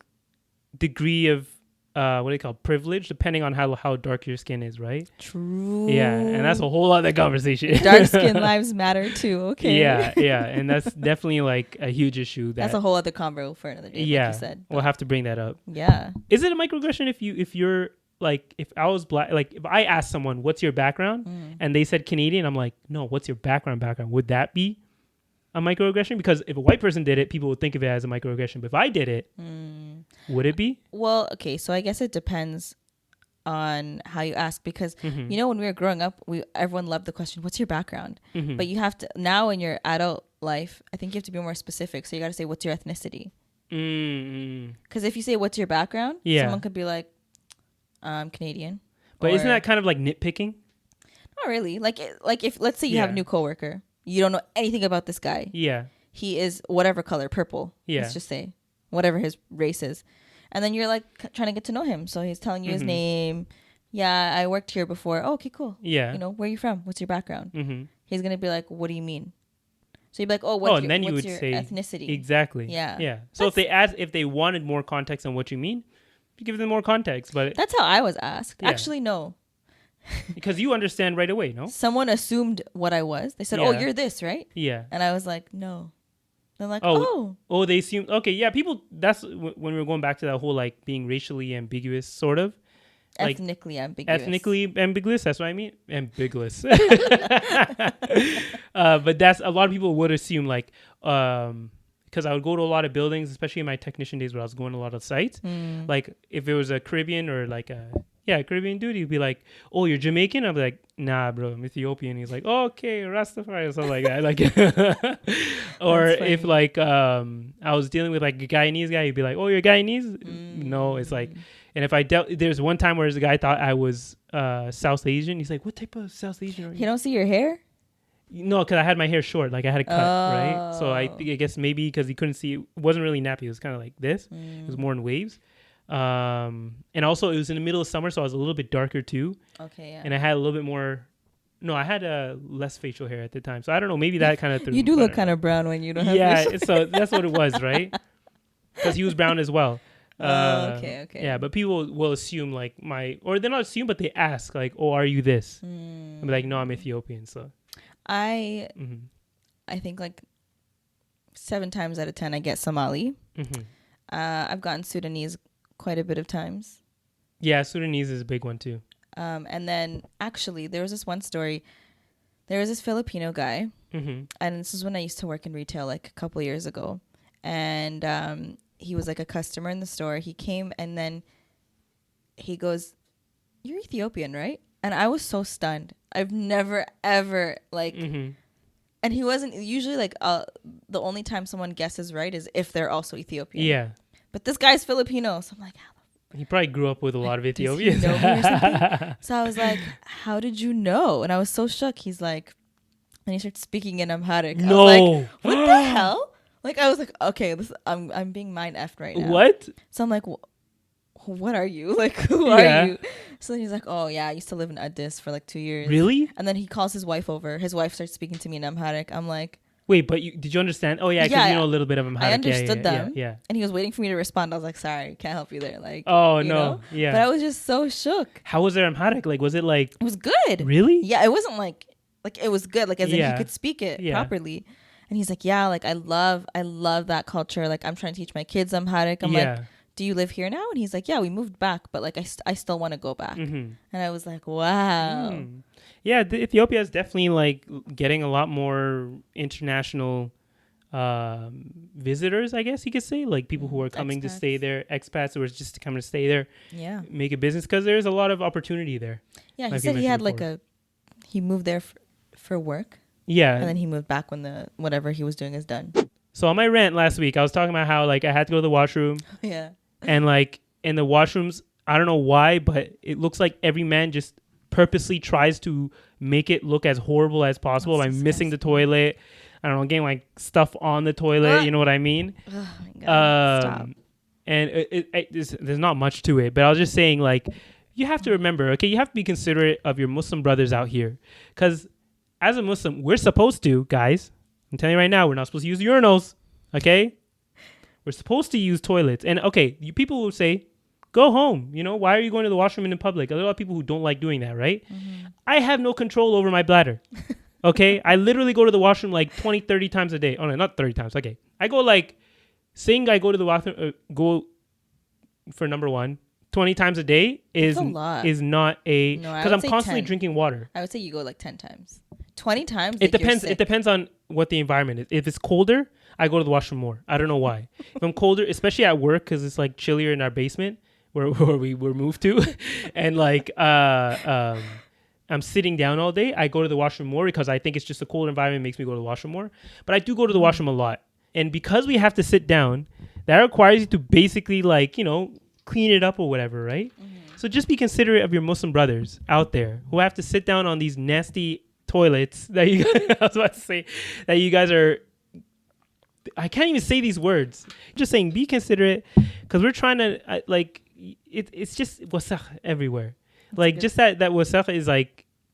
Speaker 2: degree of what do you call privilege, depending on how dark your skin is, right?
Speaker 1: True.
Speaker 2: Yeah, and that's a whole other conversation.
Speaker 1: Dark skin lives matter too. Okay.
Speaker 2: Yeah, and that's definitely like a huge issue.
Speaker 1: That's a whole other convo for another day.
Speaker 2: Yeah,
Speaker 1: like you said.
Speaker 2: we'll have to bring that up.
Speaker 1: Yeah.
Speaker 2: Is it a microaggression if you're like, if I was black, like if I asked someone what's your background and they said Canadian, I'm like, no, what's your background? Would that be a microaggression? Because if a white person did it, people would think of it as a microaggression. But if I did it, would it be?
Speaker 1: Well, okay, so I guess it depends on how you ask, because you know, when we were growing up, everyone loved the question, what's your background? But you have to, now in your adult life, I think you have to be more specific. So you got to say, what's your ethnicity? Because if you say, what's your background, someone could be like, I'm Canadian.
Speaker 2: But isn't that kind of like nitpicking?
Speaker 1: Not really. Like if, let's say you have a new coworker, you don't know anything about this guy.
Speaker 2: Yeah.
Speaker 1: He is whatever color, purple. Yeah. Let's just say whatever his race is. And then you're like trying to get to know him. So he's telling you his name. Yeah, I worked here before. Oh, okay, cool.
Speaker 2: Yeah.
Speaker 1: You know, where are you from? What's your background? He's going to be like, what do you mean? So you'd be like, what's your say ethnicity?
Speaker 2: Exactly.
Speaker 1: Yeah.
Speaker 2: Yeah. So if they wanted more context on what you mean, you give them more context. But
Speaker 1: that's how I was asked. Yeah. Actually, no.
Speaker 2: Because you understand right away, no?
Speaker 1: Someone assumed what I was. They said, oh, you're this, right?
Speaker 2: Yeah.
Speaker 1: And I was like, no. They're like,
Speaker 2: oh, they assume. Okay, yeah, people, that's when we were going back to that whole like being racially ambiguous, sort of. Like,
Speaker 1: ethnically ambiguous.
Speaker 2: Ethnically ambiguous, that's what I mean. Ambiguous. But that's, a lot of people would assume like, because I would go to a lot of buildings, especially in my technician days where I was going to a lot of sites. Like if it was a Caribbean or like a Caribbean dude, he'd be like, oh, you're Jamaican? I'd be like, nah, bro, I'm Ethiopian. He's like, oh, okay, Rastafari or something like that. Like, or if like I was dealing with like a Guyanese guy, he'd be like, oh, you're Guyanese? No, it's like, and if there's one time where the guy thought I was South Asian. He's like, what type of South Asian are you?
Speaker 1: You don't see your hair?
Speaker 2: No, because I had my hair short, like I had it cut, right? So I guess maybe because he couldn't see, it wasn't really nappy. It was kind of like this. It was more in waves. And also it was in the middle of summer, so I was a little bit darker too. Okay, yeah. And I had a little bit more. No, I had less facial hair at the time, so I don't know. Maybe that kind of threw.
Speaker 1: You do look kind of brown when you don't have.
Speaker 2: Yeah, so that's what it was, right? Because he was brown as well.
Speaker 1: Okay.
Speaker 2: Yeah, but people will assume like or they're not assume, but they ask like, "Oh, are you this?" I'm like, "No, I'm Ethiopian." So. I think like 7 times out of 10 I get Somali. I've gotten Sudanese quite a bit of times. Yeah, Sudanese is a big one too.
Speaker 1: And then actually there was this one story. There was this Filipino guy, and this is when I used to work in retail like a couple years ago. And he was like a customer in the store. He came and then he goes, "You're Ethiopian, right?" And I was so stunned. I've never, ever, like... And he wasn't... Usually, like, the only time someone guesses right is if they're also Ethiopian. Yeah. But this guy's Filipino. So I'm like...
Speaker 2: He probably grew up with a lot of Ethiopians.
Speaker 1: Does he know me or something? So I was like, how did you know? And I was so shook. He's like... And he starts speaking in Amharic.
Speaker 2: No!
Speaker 1: I was like, what the hell? Like, I was like, okay, I'm being mind-effed right now.
Speaker 2: What?
Speaker 1: So I'm like... What are you? Like, who are you? So then he's like, oh, yeah, I used to live in Addis for like 2 years.
Speaker 2: Really?
Speaker 1: And then he calls his wife over. His wife starts speaking to me in Amharic. I'm like...
Speaker 2: Wait, but did you understand? Oh, yeah, because you know a little bit of Amharic.
Speaker 1: I understood them.
Speaker 2: Yeah.
Speaker 1: And he was waiting for me to respond. I was like, sorry, can't help you there. Like,
Speaker 2: oh, no.
Speaker 1: Know?
Speaker 2: Yeah.
Speaker 1: But I was just so shook.
Speaker 2: How was their Amharic? Like, was it like...
Speaker 1: It was good.
Speaker 2: Really?
Speaker 1: Yeah, it wasn't like it was good. Like, as in he could speak it properly. And he's like, yeah, like, I love that culture. Like, I'm trying to teach my kids Amharic. I'm like... Do you live here now? And he's like, yeah, we moved back, but like I still want to go back. And I was like, wow.
Speaker 2: Yeah, Ethiopia is definitely like getting a lot more international visitors, I guess you could say, like people who are coming to stay there, expats who are just coming to stay there, make a business, because there's a lot of opportunity there.
Speaker 1: Yeah, he said he had before. He moved there for work.
Speaker 2: Yeah.
Speaker 1: And then he moved back when whatever he was doing is done.
Speaker 2: So on my rant last week, I was talking about how like I had to go to the washroom.
Speaker 1: Yeah.
Speaker 2: And like in the washrooms, I don't know why, but it looks like every man just purposely tries to make it look as horrible as possible by missing the toilet. I don't know, getting like stuff on the toilet. You know what I mean?
Speaker 1: Oh my God. Stop.
Speaker 2: And there's not much to it, but I was just saying, like, you have to remember, okay, you have to be considerate of your Muslim brothers out here, because as a Muslim, we're supposed to, guys. I'm telling you right now, we're not supposed to use urinals, okay? We're supposed to use toilets. And okay, people will say, go home. Why are you going to the washroom in public? There are a lot of people who don't like doing that, right? I have no control over my bladder. Okay? I literally go to the washroom like 20, 30 times a day. Oh, no, not 30 times. Okay. I go saying I go to the bathroom, go for number one, 20 times a day is not a, because I'm constantly
Speaker 1: 10. Drinking
Speaker 2: water.
Speaker 1: I would say you go like 10 times. 20 times?
Speaker 2: It depends. It depends on what the environment is. If it's colder, I go to the washroom more. I don't know why. If I'm colder, especially at work, because it's like chillier in our basement where we were moved to, and like I'm sitting down all day, I go to the washroom more because I think it's just a cold environment makes me go to the washroom more. But I do go to the washroom a lot. And because we have to sit down, that requires you to basically clean it up or whatever, right? So just be considerate of your Muslim brothers out there who have to sit down on these nasty toilets that you guys, I was about to say, that you guys are, I can't even say these words. Just saying, be considerate, because we're trying to, it's just wasakh everywhere. Just that wasakh is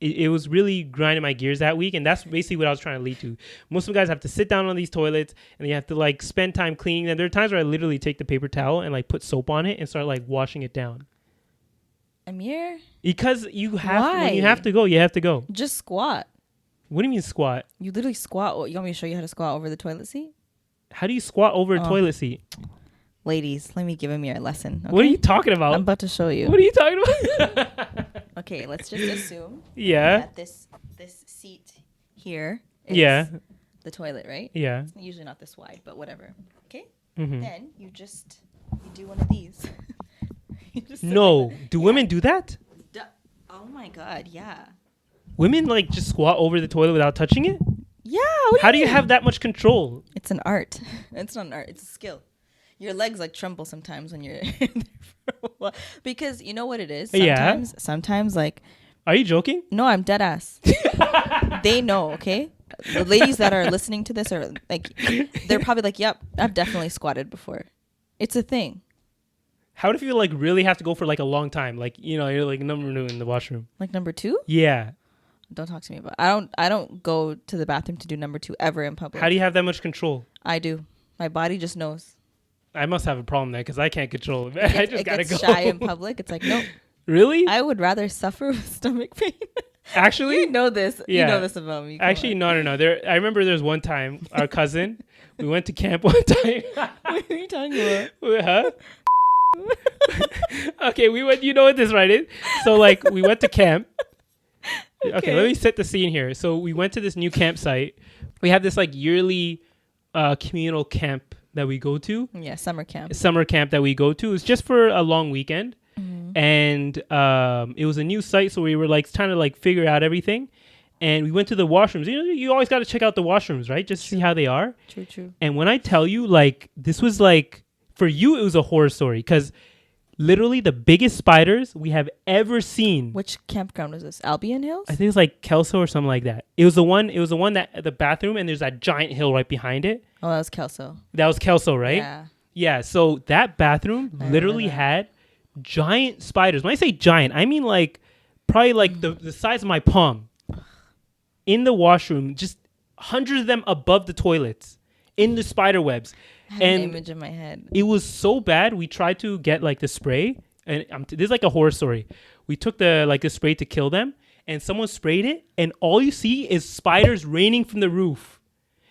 Speaker 2: it was really grinding my gears that week, and that's basically what I was trying to lead to. Muslim guys have to sit down on these toilets, and they have to spend time cleaning them. There are times where I literally take the paper towel and put soap on it and start washing it down.
Speaker 1: Amir?
Speaker 2: Because you have to, when you have to go, you have to go.
Speaker 1: Just squat.
Speaker 2: What do you mean squat?
Speaker 1: You literally squat. You want me to show you how to squat over the toilet seat?
Speaker 2: How do you squat over a toilet seat?
Speaker 1: Ladies, let me give Amir a lesson. Okay?
Speaker 2: What are you talking about?
Speaker 1: I'm about to show you.
Speaker 2: What are you talking about?
Speaker 1: Okay, let's just assume
Speaker 2: that
Speaker 1: this seat here is the toilet, right?
Speaker 2: Yeah.
Speaker 1: It's usually not this wide, but whatever. Okay?
Speaker 2: Mm-hmm.
Speaker 1: Then you do one of these.
Speaker 2: No. Do women do that?
Speaker 1: Oh my God, yeah.
Speaker 2: Women just squat over the toilet without touching it?
Speaker 1: Yeah.
Speaker 2: How do you have that much control?
Speaker 1: It's an art. It's not an art. It's a skill. Your legs tremble sometimes when you're in there for a while. Because you know what it is? Sometimes
Speaker 2: Are you joking?
Speaker 1: No, I'm dead ass. They know, okay? The ladies that are listening to this are they're probably yep, I've definitely squatted before. It's a thing.
Speaker 2: How do you really have to go for a long time? You're number 2 in the washroom.
Speaker 1: Number 2?
Speaker 2: Yeah.
Speaker 1: Don't talk to me about it. I don't go to the bathroom to do number 2 ever in public.
Speaker 2: How do you have that much control?
Speaker 1: I do. My body just knows.
Speaker 2: I must have a problem there because I can't control it. I just gotta go.
Speaker 1: Shy in public. It's nope.
Speaker 2: Really?
Speaker 1: I would rather suffer with stomach pain.
Speaker 2: Actually,
Speaker 1: you know this.
Speaker 2: Yeah.
Speaker 1: You know this about me.
Speaker 2: Actually, no. I remember there's one time our cousin, we went to camp one time.
Speaker 1: What are you talking about?
Speaker 2: Huh? Okay, we went. You know what this right is? So we went to camp. Okay, let me set the scene here. So we went to this new campsite. We have this yearly communal camp that we go to.
Speaker 1: Yeah, summer camp.
Speaker 2: Summer camp that we go to. It's just for a long weekend. Mm-hmm. And it was a new site, so we were trying to figure out everything. And we went to the washrooms. You always got to check out the washrooms, right? Just to see how they are.
Speaker 1: True.
Speaker 2: And when I tell you, this was for you, it was a horror story because literally the biggest spiders we have ever seen.
Speaker 1: Which campground was this? Albion Hills?
Speaker 2: I think it's Kelso or something like that. It was the one that the bathroom, and there's that giant hill right behind it.
Speaker 1: Oh, that was Kelso.
Speaker 2: That was Kelso, right?
Speaker 1: Yeah.
Speaker 2: Yeah. So that bathroom literally had giant spiders. When I say giant, I mean probably the size of my palm in the washroom, just hundreds of them above the toilets in the spider webs.
Speaker 1: I have
Speaker 2: an
Speaker 1: image in my head.
Speaker 2: It was so bad. We tried to get the spray, and this is a horror story. We took the spray to kill them, and someone sprayed it, and all you see is spiders raining from the roof.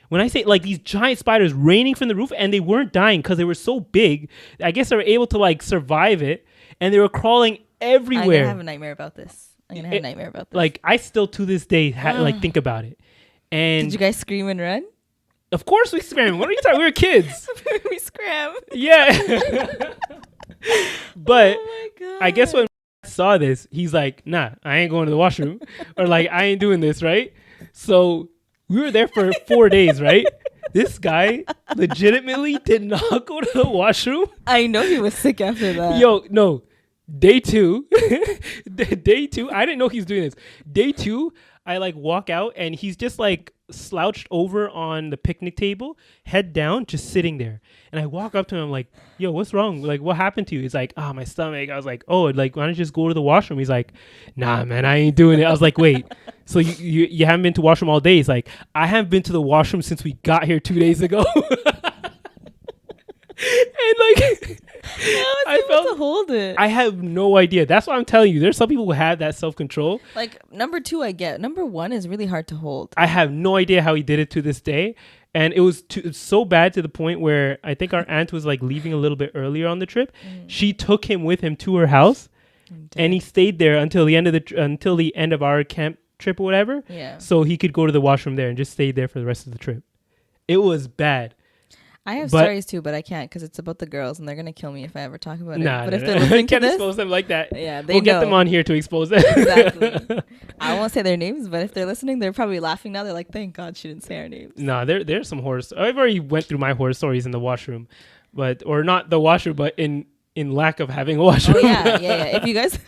Speaker 2: When I say these giant spiders raining from the roof, and they weren't dying because they were so big. I guess they were able to survive it, and they were crawling everywhere.
Speaker 1: I'm gonna have a nightmare about this.
Speaker 2: I still to this day think about it. And
Speaker 1: did you guys scream and run?
Speaker 2: Of course we screamed. What are you talking? We were kids.
Speaker 1: We scram.
Speaker 2: Yeah. But I guess when saw this, he's nah, I ain't going to the washroom. Or I ain't doing this, right? So we were there for 4 days, right? This guy legitimately did not go to the washroom.
Speaker 1: I know he was sick after that.
Speaker 2: Yo, no. Day 2. Day 2. I didn't know he was doing this. Day 2, I walk out and he's just slouched over on the picnic table, head down, just sitting there. And I walk up to him, I'm like, yo, what's wrong? What happened to you? He's like, my stomach. I was like, oh, why don't you just go to the washroom? He's like, nah, man, I ain't doing it. I was like, wait, so you haven't been to washroom all day? He's like, I haven't been to the washroom since we got here 2 days ago. Like,
Speaker 1: I felt to hold it.
Speaker 2: I have no idea. That's what I'm telling you. There's some people who have that self-control.
Speaker 1: Like number 2, I get. Number 1 is really hard to hold.
Speaker 2: I have no idea how he did it to this day. And it was it's so bad to the point where I think our aunt was like leaving a little bit earlier on the trip. She took him with him to her house, and he stayed there until the end of our camp trip or whatever.
Speaker 1: Yeah.
Speaker 2: So he could go to the washroom there and just stay there for the rest of the trip. It was bad.
Speaker 1: I have stories too, but I can't because it's about the girls, and they're gonna kill me if I ever talk about it.
Speaker 2: But
Speaker 1: if they're listening to
Speaker 2: can't
Speaker 1: this,
Speaker 2: expose them like that.
Speaker 1: Yeah,
Speaker 2: we'll get them on here to expose them.
Speaker 1: Exactly. I won't say their names, but if they're listening, they're probably laughing now. They're like, "Thank God she didn't say our names."
Speaker 2: No, there's some horror. I've already went through my horror stories in the washroom, or not the washroom, but in lack of having a washroom.
Speaker 1: Oh yeah. If you guys,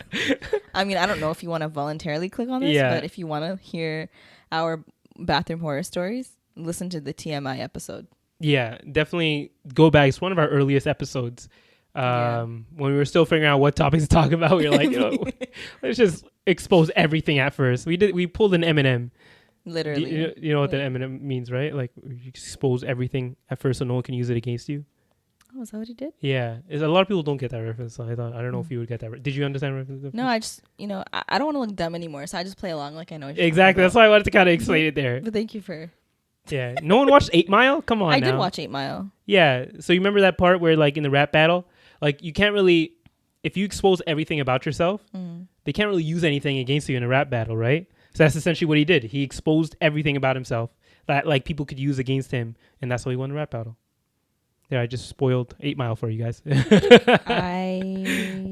Speaker 1: I mean, I don't know if you want to voluntarily click on this, but if you want to hear our bathroom horror stories, listen to the TMI episode.
Speaker 2: Yeah, definitely go back. It's one of our earliest episodes. When we were still figuring out what topics to talk about, we were like, let's just expose everything at first. We pulled an M&M.
Speaker 1: Literally.
Speaker 2: You know what the M&M means, right? Like you expose everything at first so no one can use it against you.
Speaker 1: Oh, is that what he did?
Speaker 2: Yeah. A lot of people don't get that reference. So I don't know if you would get that. Did you understand the reference?
Speaker 1: No, I just, I don't want to look dumb anymore. So I just play along like I know.
Speaker 2: Exactly. That's why I wanted to kind of explain it there.
Speaker 1: But thank you for...
Speaker 2: Yeah. No one watched 8 Mile? Come on.
Speaker 1: I did watch 8 Mile.
Speaker 2: Yeah. So you remember that part where like in the rap battle, like you can't really, if you expose everything about yourself, they can't really use anything against you in a rap battle, right? So that's essentially what he did. He exposed everything about himself that like people could use against him, and that's why he won the rap battle. Yeah, I just spoiled 8 Mile for you guys.
Speaker 1: I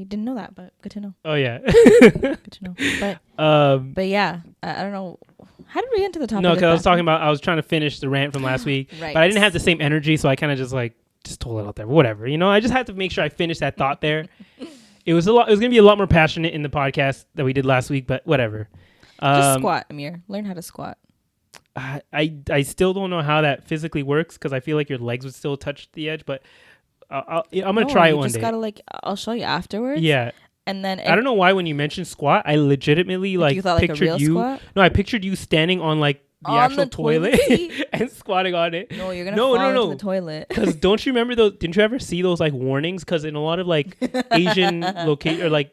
Speaker 1: didn't know that, but good to know.
Speaker 2: Oh yeah.
Speaker 1: Good to know. But yeah, I don't know. How did we get into the topic?
Speaker 2: No, because I was trying to finish the rant from last week,
Speaker 1: right.
Speaker 2: But I didn't have the same energy, so I kind of just told it out there. Whatever, I just had to make sure I finished that thought there. It was going to be a lot more passionate in the podcast that we did last week, but whatever.
Speaker 1: Just squat, Amir. Learn how to squat.
Speaker 2: I still don't know how that physically works because I feel like your legs would still touch the edge, but I'm gonna try it one day.
Speaker 1: You just gotta I'll show you afterwards.
Speaker 2: Yeah.
Speaker 1: And then
Speaker 2: I don't know why when you mentioned squat, I legitimately
Speaker 1: you thought
Speaker 2: pictured you.
Speaker 1: Squat?
Speaker 2: No, I pictured you standing on the actual toilet and squatting on it.
Speaker 1: No, you're gonna fall into the toilet.
Speaker 2: Because don't you remember those? Didn't you ever see those warnings? Because in a lot of Asian location or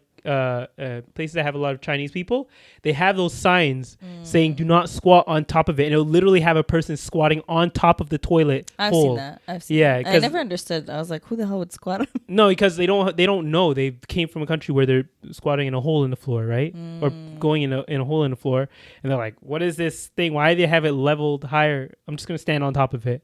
Speaker 2: places that have a lot of Chinese people, they have those signs saying "Do not squat on top of it," and it'll literally have a person squatting on top of the toilet.
Speaker 1: I've seen that.
Speaker 2: Yeah,
Speaker 1: I never understood. I was like, "Who the hell would squat?"
Speaker 2: No, because they don't know. They came from a country where they're squatting in a hole in the floor, right? Or going in a hole in the floor, and they're like, "What is this thing? Why do they have it leveled higher? I'm just gonna stand on top of it."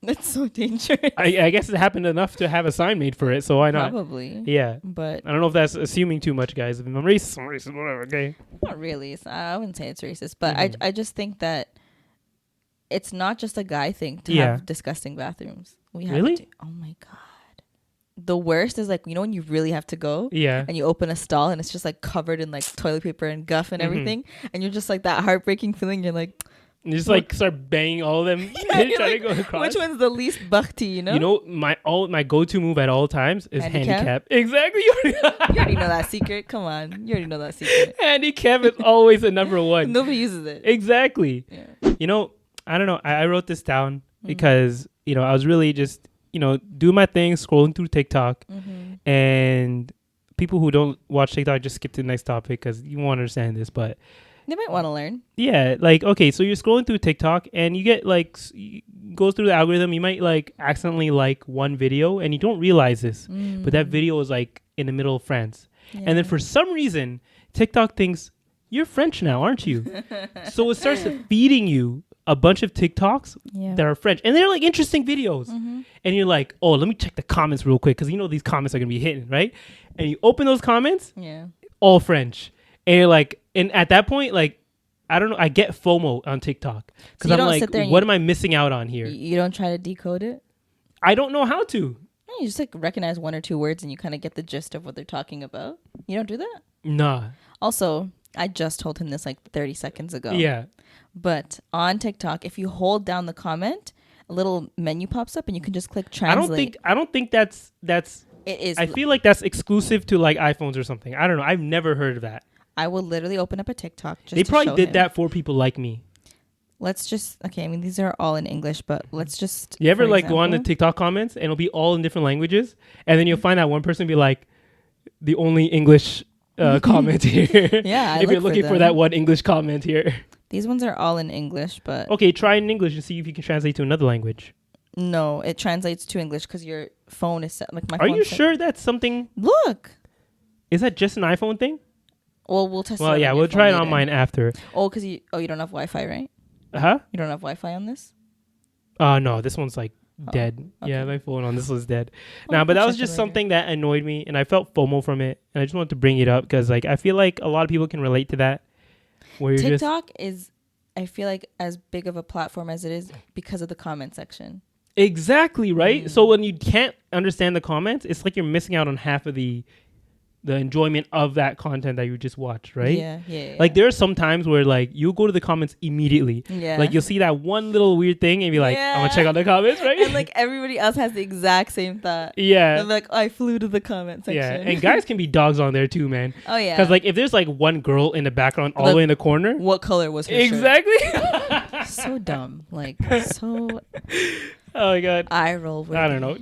Speaker 1: That's so dangerous.
Speaker 2: I guess it happened enough to have a sign made for it, so why not?
Speaker 1: Probably.
Speaker 2: Yeah.
Speaker 1: But
Speaker 2: I don't know if that's assuming too much, guys. If I'm racist, whatever, okay?
Speaker 1: Not really. I wouldn't say it's racist, but I just think that it's not just a guy thing to have disgusting bathrooms. We have
Speaker 2: really?
Speaker 1: Oh my God. The worst is when you really have to go and you open a stall and it's just covered in toilet paper and guff and everything, and you're just that heartbreaking feeling. You're like,
Speaker 2: you just start banging all of them, trying to go across.
Speaker 1: Which one's the least bhakti,
Speaker 2: my go-to move at all times is handicap. Exactly.
Speaker 1: You already know that secret. Come on. You already know that secret.
Speaker 2: Handicap is always the number one.
Speaker 1: Nobody uses it.
Speaker 2: Exactly. Yeah. I don't know. I wrote this down because, I was really just, doing my thing, scrolling through TikTok. And people who don't watch TikTok just skip to the next topic because you won't understand this, but
Speaker 1: they might want to learn.
Speaker 2: Yeah, okay, so you're scrolling through TikTok and you get goes through the algorithm. You might accidentally one video and you don't realize this, but that video is in the middle of France. Yeah. And then for some reason, TikTok thinks you're French now, aren't you? So it starts feeding you a bunch of TikToks that are French, and they're interesting videos. And you're like, oh, let me check the comments real quick because these comments are gonna be hitting, right? And you open those comments, all French. And you're and at that point, I don't know, I get FOMO on TikTok because I'm what am I missing out on here?
Speaker 1: You don't try to decode it?
Speaker 2: I don't know how to.
Speaker 1: You just recognize one or two words and you kind of get the gist of what they're talking about. You don't do that?
Speaker 2: Nah.
Speaker 1: Also, I just told him this 30 seconds ago.
Speaker 2: Yeah.
Speaker 1: But on TikTok, if you hold down the comment, a little menu pops up and you can just click translate.
Speaker 2: I don't think that's
Speaker 1: it is.
Speaker 2: I feel like that's exclusive to iPhones or something. I don't know. I've never heard of that.
Speaker 1: I will literally open up a TikTok.
Speaker 2: They probably did that for people like me.
Speaker 1: let's just, okay, I mean, these are all in English, but let's just.
Speaker 2: You ever
Speaker 1: for
Speaker 2: like go on the
Speaker 1: example-
Speaker 2: TikTok comments and it'll be all in different languages, and then you'll find that one person be like, the only English comment here.
Speaker 1: Yeah, I
Speaker 2: if you're
Speaker 1: look
Speaker 2: looking for
Speaker 1: them.
Speaker 2: that one English comment here.
Speaker 1: These ones are all in English, but
Speaker 2: Okay, try it in English and see if you can translate to another language.
Speaker 1: no, it translates to English because your phone is set. Like my.
Speaker 2: Are
Speaker 1: phone
Speaker 2: you
Speaker 1: set-
Speaker 2: sure that's something?
Speaker 1: Look.
Speaker 2: Is that just an iPhone thing?
Speaker 1: Well, we'll test.
Speaker 2: Well,
Speaker 1: it
Speaker 2: yeah,
Speaker 1: on
Speaker 2: we'll
Speaker 1: your
Speaker 2: try it
Speaker 1: phone
Speaker 2: on
Speaker 1: later.
Speaker 2: mine after.
Speaker 1: Oh, because you don't have Wi-Fi, right?
Speaker 2: Huh?
Speaker 1: You don't have Wi-Fi on this.
Speaker 2: No, this one's like dead.
Speaker 1: okay.
Speaker 2: Yeah, my phone on this was dead.
Speaker 1: Well,
Speaker 2: But
Speaker 1: we'll
Speaker 2: that was
Speaker 1: check it
Speaker 2: just
Speaker 1: later.
Speaker 2: something that annoyed me, and I felt FOMO from it, and I just wanted to bring it up because like I feel like a lot of people can relate to that. Where you're just
Speaker 1: TikTok is, I feel like, as big of a platform as it is because of the comment section.
Speaker 2: exactly right. So when you can't understand the comments, it's like you're missing out on half of the enjoyment of that content that you just watched, right?
Speaker 1: Yeah.
Speaker 2: Like there are some times where like you'll go to the comments immediately.
Speaker 1: Yeah.
Speaker 2: Like you'll see that one little weird thing and be like, I'm gonna
Speaker 1: Yeah.
Speaker 2: check out the comments, right?
Speaker 1: And like everybody else has the exact same thought.
Speaker 2: yeah.
Speaker 1: I'm like, I flew to the comment section.
Speaker 2: Yeah. And guys can be dogs on there too, man.
Speaker 1: Oh yeah.
Speaker 2: Because like if there's like one girl in the background all the way in the corner.
Speaker 1: what color was her
Speaker 2: Exactly.
Speaker 1: shirt? So dumb. Like so.
Speaker 2: Oh my god.
Speaker 1: I roll with.
Speaker 2: I don't know.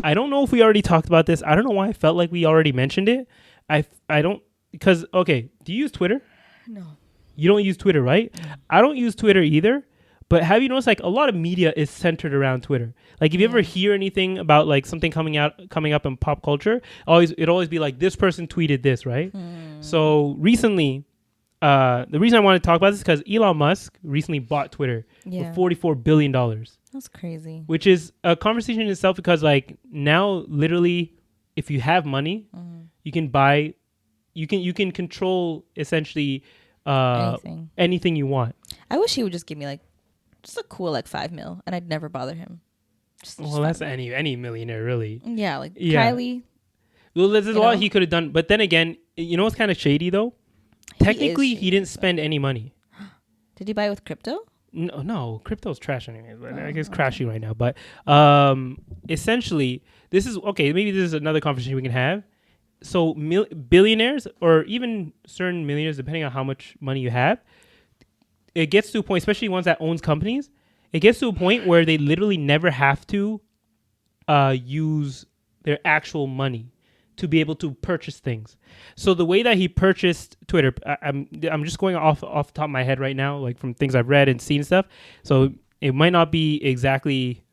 Speaker 2: I don't know if we already talked about this. I don't know why I felt like we already mentioned it. I don't, because okay, do you use Twitter?
Speaker 1: No.
Speaker 2: You don't use Twitter, right? I don't use Twitter either. But have you noticed like a lot of media is centered around Twitter? Like if you ever hear anything about like something coming up in pop culture, it'd always be like this person tweeted this, right? So recently, the reason I want to talk about this is because Elon Musk recently bought Twitter for $44 billion.
Speaker 1: That's crazy.
Speaker 2: Which is a conversation in itself because like now literally if you have money, you can buy, you can control essentially anything you want.
Speaker 1: I wish he would just give me like just a cool like 5 mil and I'd never bother him.
Speaker 2: Well, that's any millionaire really.
Speaker 1: Yeah, like
Speaker 2: Yeah.
Speaker 1: Kylie.
Speaker 2: Well, there's a lot he could have done, but then again, you know what's kind of shady though? Technically, he didn't spend any money.
Speaker 1: Did he buy it with crypto?
Speaker 2: No, crypto's trash anyway. But I guess crashing right now. But essentially, this is okay. Maybe this is another conversation we can have. So billionaires or even certain millionaires, depending on how much money you have, it gets to a point, especially ones that owns companies, it gets to a point where they literally never have to use their actual money to be able to purchase things. So the way that he purchased Twitter, I'm just going off the top of my head right now, like from things I've read and seen stuff. So it might not be exactly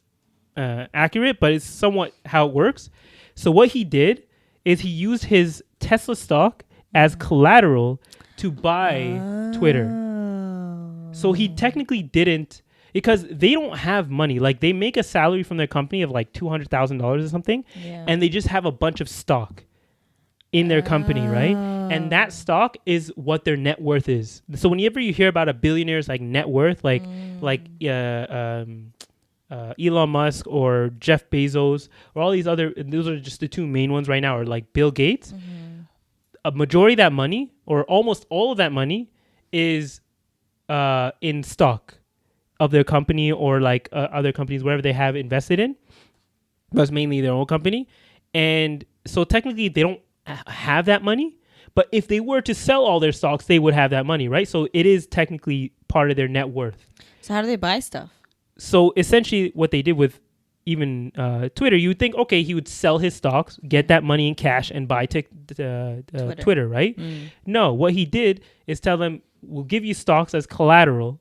Speaker 2: accurate, but it's somewhat how it works. So what he did is he used his Tesla stock as collateral to buy Twitter. So he technically didn't, because they don't have money. Like they make a salary from their company of like $200,000 or something, and they just have a bunch of stock in their company, right? And that stock is what their net worth is. So whenever you hear about a billionaire's like net worth, like Elon Musk or Jeff Bezos or all these other, those are just the two main ones right now, or like Bill Gates, a majority of that money or almost all of that money is in stock of their company or like other companies, wherever they have invested in. That's mainly their own company. And so technically they don't have that money, but if they were to sell all their stocks, they would have that money, right? So it is technically part of their net worth.
Speaker 1: So how do they buy stuff?
Speaker 2: So essentially what they did with even Twitter, you would think, okay, he would sell his stocks, get that money in cash and buy Twitter, right? No, what he did is tell them, we'll give you stocks as collateral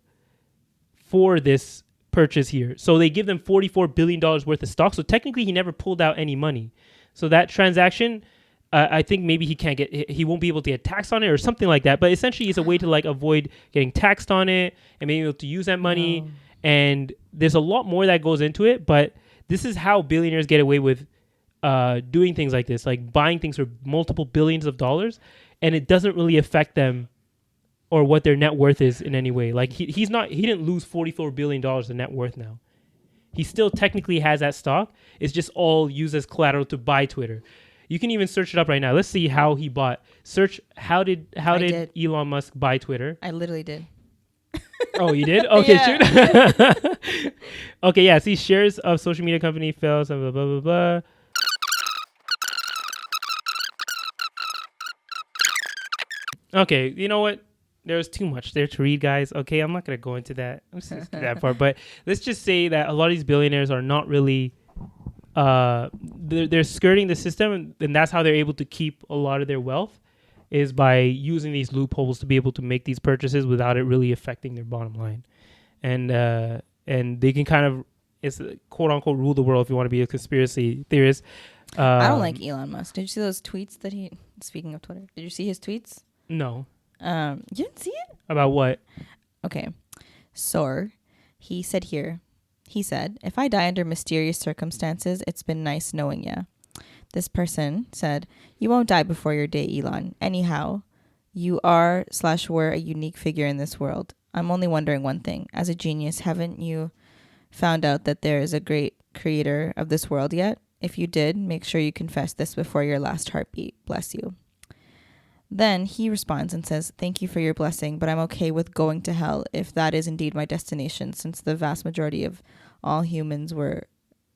Speaker 2: for this purchase here. So they give them $44 billion worth of stock. So technically he never pulled out any money. So that transaction, I think maybe he won't be able to get taxed on it or something like that. But essentially it's a way to like avoid getting taxed on it and being able to use that money. And there's a lot more that goes into it, but this is how billionaires get away with doing things like this, like buying things for multiple billions of dollars, and it doesn't really affect them or what their net worth is in any way. Like he didn't lose $44 billion in net worth now. He still technically has that stock. It's just all used as collateral to buy Twitter. You can even search it up right now. Let's see how he bought. Search how did Elon Musk buy Twitter?
Speaker 1: I literally did.
Speaker 2: Oh, you did? Okay, shoot. Okay, yeah. See, shares of social media company fails. Blah blah blah blah. Okay, you know what? there's too much there to read, guys. Okay, I'm not gonna go into that. Let's just do that part. But let's just say that a lot of these billionaires are not really. They're skirting the system, and that's how they're able to keep a lot of their wealth, is by using these loopholes to be able to make these purchases without it really affecting their bottom line, and they can kind of, it's quote unquote rule the world if you want to be a conspiracy theorist.
Speaker 1: I don't like Elon Musk. Did you see those tweets that he? Speaking of Twitter, did you see his tweets?
Speaker 2: No.
Speaker 1: You didn't see it?
Speaker 2: About what?
Speaker 1: Okay, so he said, if I die under mysterious circumstances, it's been nice knowing ya. This person said, you won't die before your day, Elon. Anyhow, you are/were a unique figure in this world. I'm only wondering one thing. As a genius, haven't you found out that there is a great creator of this world yet? If you did, make sure you confess this before your last heartbeat. Bless you. Then he responds and says, thank you for your blessing, but I'm okay with going to hell if that is indeed my destination, since the vast majority of all humans were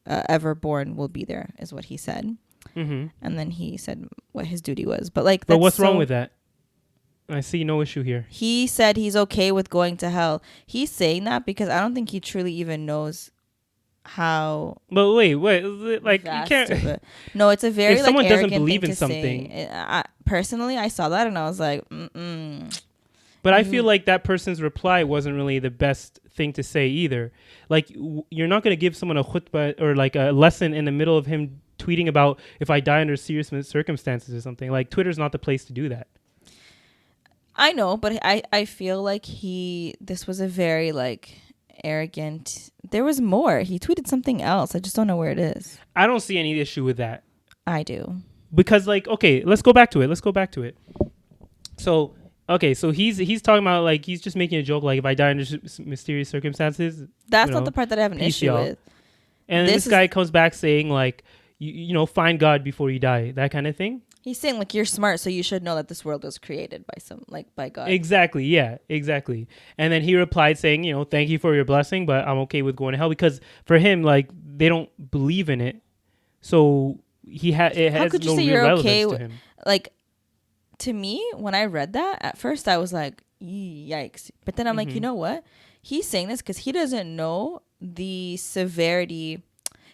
Speaker 1: ever born will be there, is what he said.
Speaker 2: Mm-hmm.
Speaker 1: And then he said what his duty was. But
Speaker 2: what's wrong with that? I see no issue here.
Speaker 1: He said he's okay with going to hell. He's saying that because I don't think he truly even knows how.
Speaker 2: But wait, like you can't.
Speaker 1: No, it's a very
Speaker 2: if someone doesn't
Speaker 1: arrogant
Speaker 2: believe
Speaker 1: thing
Speaker 2: in
Speaker 1: to
Speaker 2: something.
Speaker 1: say. Personally, I saw that and I was like,
Speaker 2: But I feel like that person's reply wasn't really the best thing to say either. Like, you're not going to give someone a khutbah or like a lesson in the middle of him tweeting about if I die under serious circumstances or something. Like, Twitter's not the place to do that.
Speaker 1: I know, but I feel like this was a very like arrogant. There was more. He tweeted something else. I just don't know where it is.
Speaker 2: I don't see any issue with that.
Speaker 1: I do.
Speaker 2: Because like, okay, let's go back to it. So, okay, so he's talking about like, he's just making a joke. Like, if I die under mysterious circumstances,
Speaker 1: that's not the part that I have an issue with.
Speaker 2: And this guy comes back saying like, you know, find God before you die, that kind of thing.
Speaker 1: He's saying like, you're smart, so you should know that this world was created by God.
Speaker 2: Exactly. Yeah, exactly. And then he replied saying, you know, thank you for your blessing, but I'm okay with going to hell, because for him, like, they don't believe in it. So it has no real relevance to him.
Speaker 1: Like, to me, when I read that, at first I was like, yikes. But then I'm like, you know what? He's saying this because he doesn't know the severity.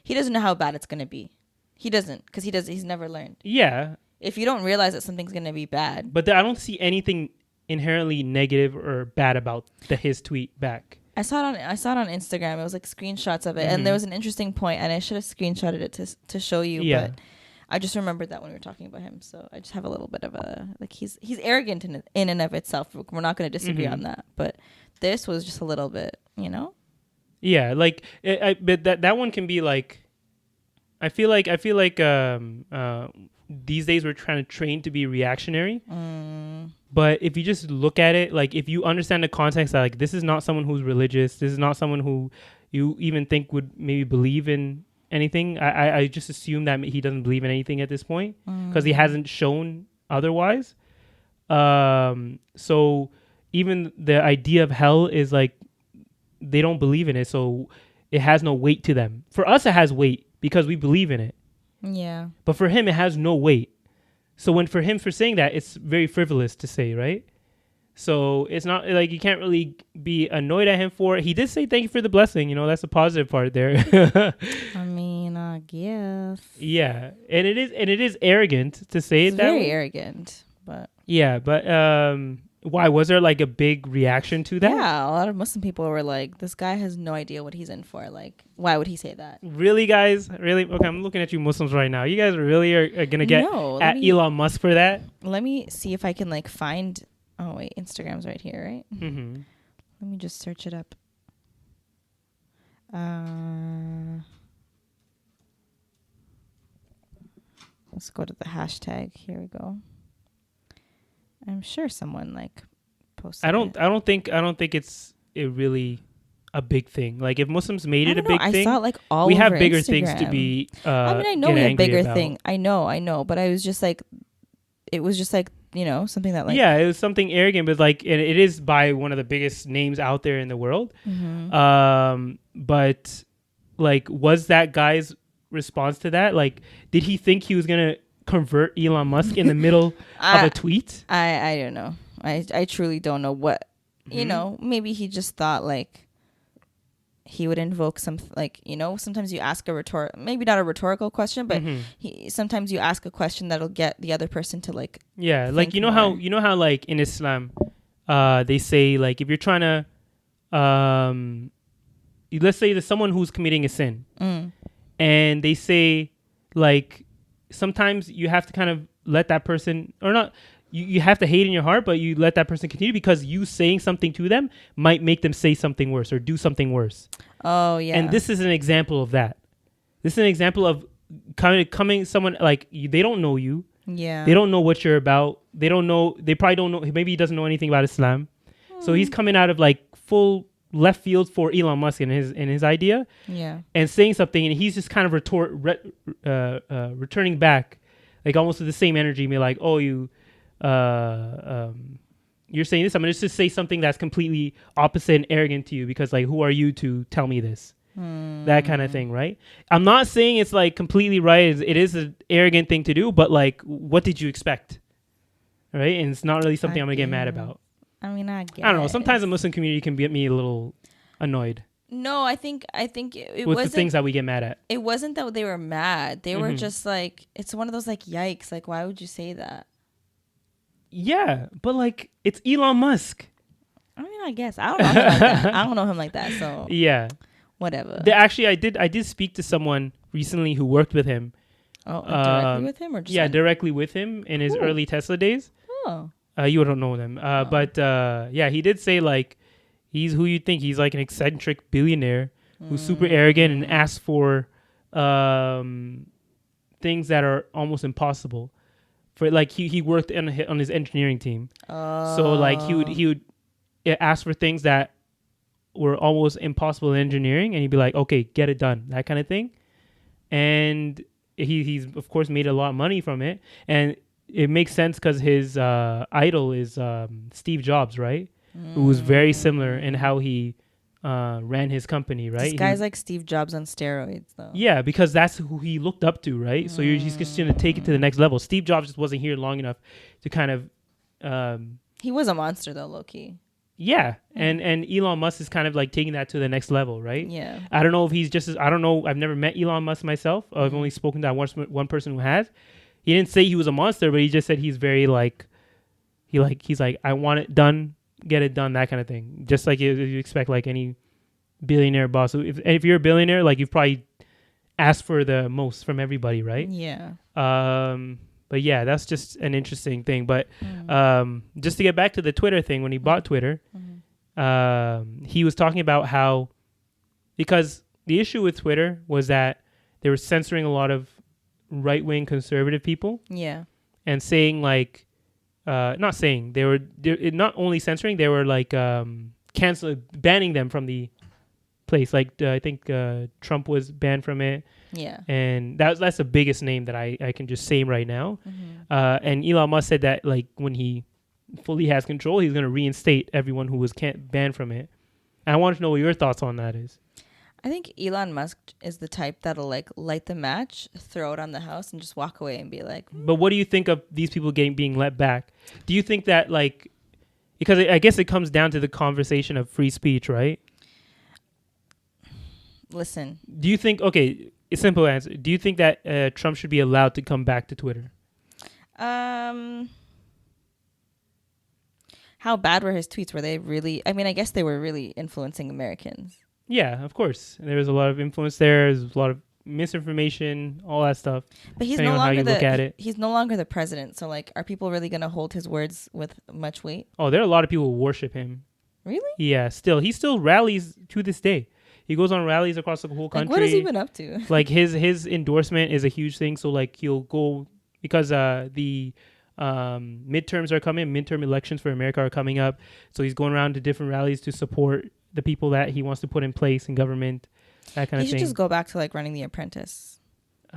Speaker 1: He doesn't know how bad it's going to be. He doesn't, because he's never learned.
Speaker 2: Yeah.
Speaker 1: If you don't realize that something's going to be bad.
Speaker 2: But I don't see anything inherently negative or bad about his tweet back.
Speaker 1: I saw it on Instagram. It was like screenshots of it. And there was an interesting point, and I should have screenshotted it to show you. Yeah. But I just remembered that when we were talking about him. So I just have a little bit of a, like, he's arrogant in and of itself. We're not going to disagree on that. But this was just a little bit, you know?
Speaker 2: Yeah. Like, but that one can be like, I feel like these days we're trying to train to be reactionary. But if you just look at it, like, if you understand the context that, like, this is not someone who's religious, this is not someone who you even think would maybe believe in anything. I just assume that he doesn't believe in anything at this point because he hasn't shown otherwise. So even the idea of hell is like, they don't believe in it, so it has no weight to them. For us, it has weight because we believe in it.
Speaker 1: Yeah.
Speaker 2: But for him, it has no weight. So for saying that, it's very frivolous to say, right? So it's not like you can't really be annoyed at him for it. He did say thank you for the blessing. You know, that's the positive part there.
Speaker 1: I mean, I guess.
Speaker 2: Yeah, and it is arrogant to say it that way.
Speaker 1: Very arrogant, but
Speaker 2: yeah, but why was there like a big reaction to that?
Speaker 1: Yeah, a lot of Muslim people were like, "This guy has no idea what he's in for. Like, why would he say that?"
Speaker 2: Really, guys? Really? Okay, I'm looking at you Muslims right now. You guys really are gonna get at Elon Musk for that?
Speaker 1: Let me see if I can like find. Oh wait, Instagram's right here, right?
Speaker 2: Mm-hmm.
Speaker 1: Let me just search it up. Let's go to the hashtag. Here we go. I'm sure someone like posted.
Speaker 2: I don't think it's really a big thing. Like, if Muslims made it a big thing,
Speaker 1: I saw it like all
Speaker 2: we
Speaker 1: over
Speaker 2: have bigger
Speaker 1: Instagram.
Speaker 2: things to be.
Speaker 1: I mean, I know we have bigger thing. I know, but I was just like, it was just like, you know, something that like,
Speaker 2: yeah, it was something arrogant, but like it is by one of the biggest names out there in the world.
Speaker 1: Mm-hmm.
Speaker 2: But like, was that guy's response to that? Like, did he think he was gonna convert Elon Musk in the middle of a tweet?
Speaker 1: I don't know. I truly don't know what, you know, maybe he just thought like he would invoke some, like, you know, sometimes you ask maybe not a rhetorical question, but sometimes you ask a question that'll get the other person to like,
Speaker 2: like, you know how like in Islam, they say like if you're trying to, let's say there's someone who's committing a sin, and they say like sometimes you have to kind of let that person, or not, you have to hate in your heart, but you let that person continue because you saying something to them might make them say something worse or do something worse.
Speaker 1: Oh yeah.
Speaker 2: And this is an example of that. This is an example of coming someone like they don't know you.
Speaker 1: Yeah.
Speaker 2: They don't know what you're about. They don't know. They probably don't know. Maybe he doesn't know anything about Islam. So he's coming out of like full left field for Elon Musk and his idea. Yeah. And saying something, and he's just kind of returning back, like almost with the same energy. Be like, oh, you're saying this. I'm gonna just say something that's completely opposite and arrogant to you because like, who are you to tell me this? That kind of thing, right? I'm not saying it's like completely right. It is an arrogant thing to do, but like, what did you expect? Right? And it's not really something I'm gonna get mad about.
Speaker 1: I mean, I
Speaker 2: don't know. Sometimes the Muslim community can get me a little annoyed.
Speaker 1: No, I think it
Speaker 2: with
Speaker 1: wasn't
Speaker 2: the things that we get mad at.
Speaker 1: It wasn't that they were mad. They were just like, it's one of those like, yikes! Like, why would you say that?
Speaker 2: Yeah, but like, it's Elon Musk.
Speaker 1: I mean, I guess I don't know him like that. I don't know him like that. So
Speaker 2: yeah,
Speaker 1: whatever.
Speaker 2: Actually, I did speak to someone recently who worked with him.
Speaker 1: Oh, directly with him or just
Speaker 2: directly with him in his early Tesla days.
Speaker 1: Oh.
Speaker 2: You don't know them. But yeah, he did say like he's who you think. He's like an eccentric billionaire who's super arrogant and asks for things that are almost impossible. For like he worked on his engineering team. So like he would ask for things that were almost impossible in engineering, and he'd be like, okay, get it done, that kind of thing. And he's of course made a lot of money from it, and it makes sense because his idol is Steve Jobs, right? Who was very similar in how he ran his company, right?
Speaker 1: This guy's like Steve Jobs on steroids, though.
Speaker 2: Yeah, because that's who he looked up to, right? So he's just going to take it to the next level. Steve Jobs just wasn't here long enough to kind of...
Speaker 1: he was a monster, though, low-key.
Speaker 2: Yeah, and Elon Musk is kind of like taking that to the next level, right?
Speaker 1: Yeah.
Speaker 2: I don't know if he's just... I don't know. I've never met Elon Musk myself. I've only spoken to one person who has. He didn't say he was a monster, but he just said he's very like... He's like, I want it done, get it done, that kind of thing. Just like you expect like any billionaire boss. So if you're a billionaire, like you've probably asked for the most from everybody, right?
Speaker 1: Yeah.
Speaker 2: But yeah, that's just an interesting thing. But just to get back to the Twitter thing, when he bought Twitter, he was talking about how, because the issue with Twitter was that they were censoring a lot of right-wing conservative people. Yeah. And saying like, not saying, they're not only censoring, they were like banning them from the place. Like I think Trump was banned from it. Yeah. And that's the biggest name that I can just say right now. And Elon Musk said that like when he fully has control, he's going to reinstate everyone who was banned from it. And I want to know what your thoughts on that is.
Speaker 1: I think Elon Musk is the type that'll like light the match, throw it on the house, and just walk away and be like.
Speaker 2: But what do you think of these people being let back? Do you think that like, because I guess it comes down to the conversation of free speech, right?
Speaker 1: Listen.
Speaker 2: Do you think, okay, a simple answer. Do you think that Trump should be allowed to come back to Twitter?
Speaker 1: How bad were his tweets? Were they really, I mean, I guess they were really influencing Americans.
Speaker 2: Yeah, of course. There was a lot of influence there. There's a lot of misinformation, all that stuff.
Speaker 1: But he's no longer he's no longer the president. So like, are people really going to hold his words with much weight?
Speaker 2: Oh, there are a lot of people who worship him.
Speaker 1: Really?
Speaker 2: Yeah, he still rallies to this day. He goes on rallies across the whole country.
Speaker 1: Like, what has he been up to?
Speaker 2: Like his endorsement is a huge thing. So like he'll go, because the midterms are coming, midterm elections for America are coming up. So he's going around to different rallies to support the people that he wants to put in place in government, that kind of thing. He should
Speaker 1: just go back to like running The Apprentice.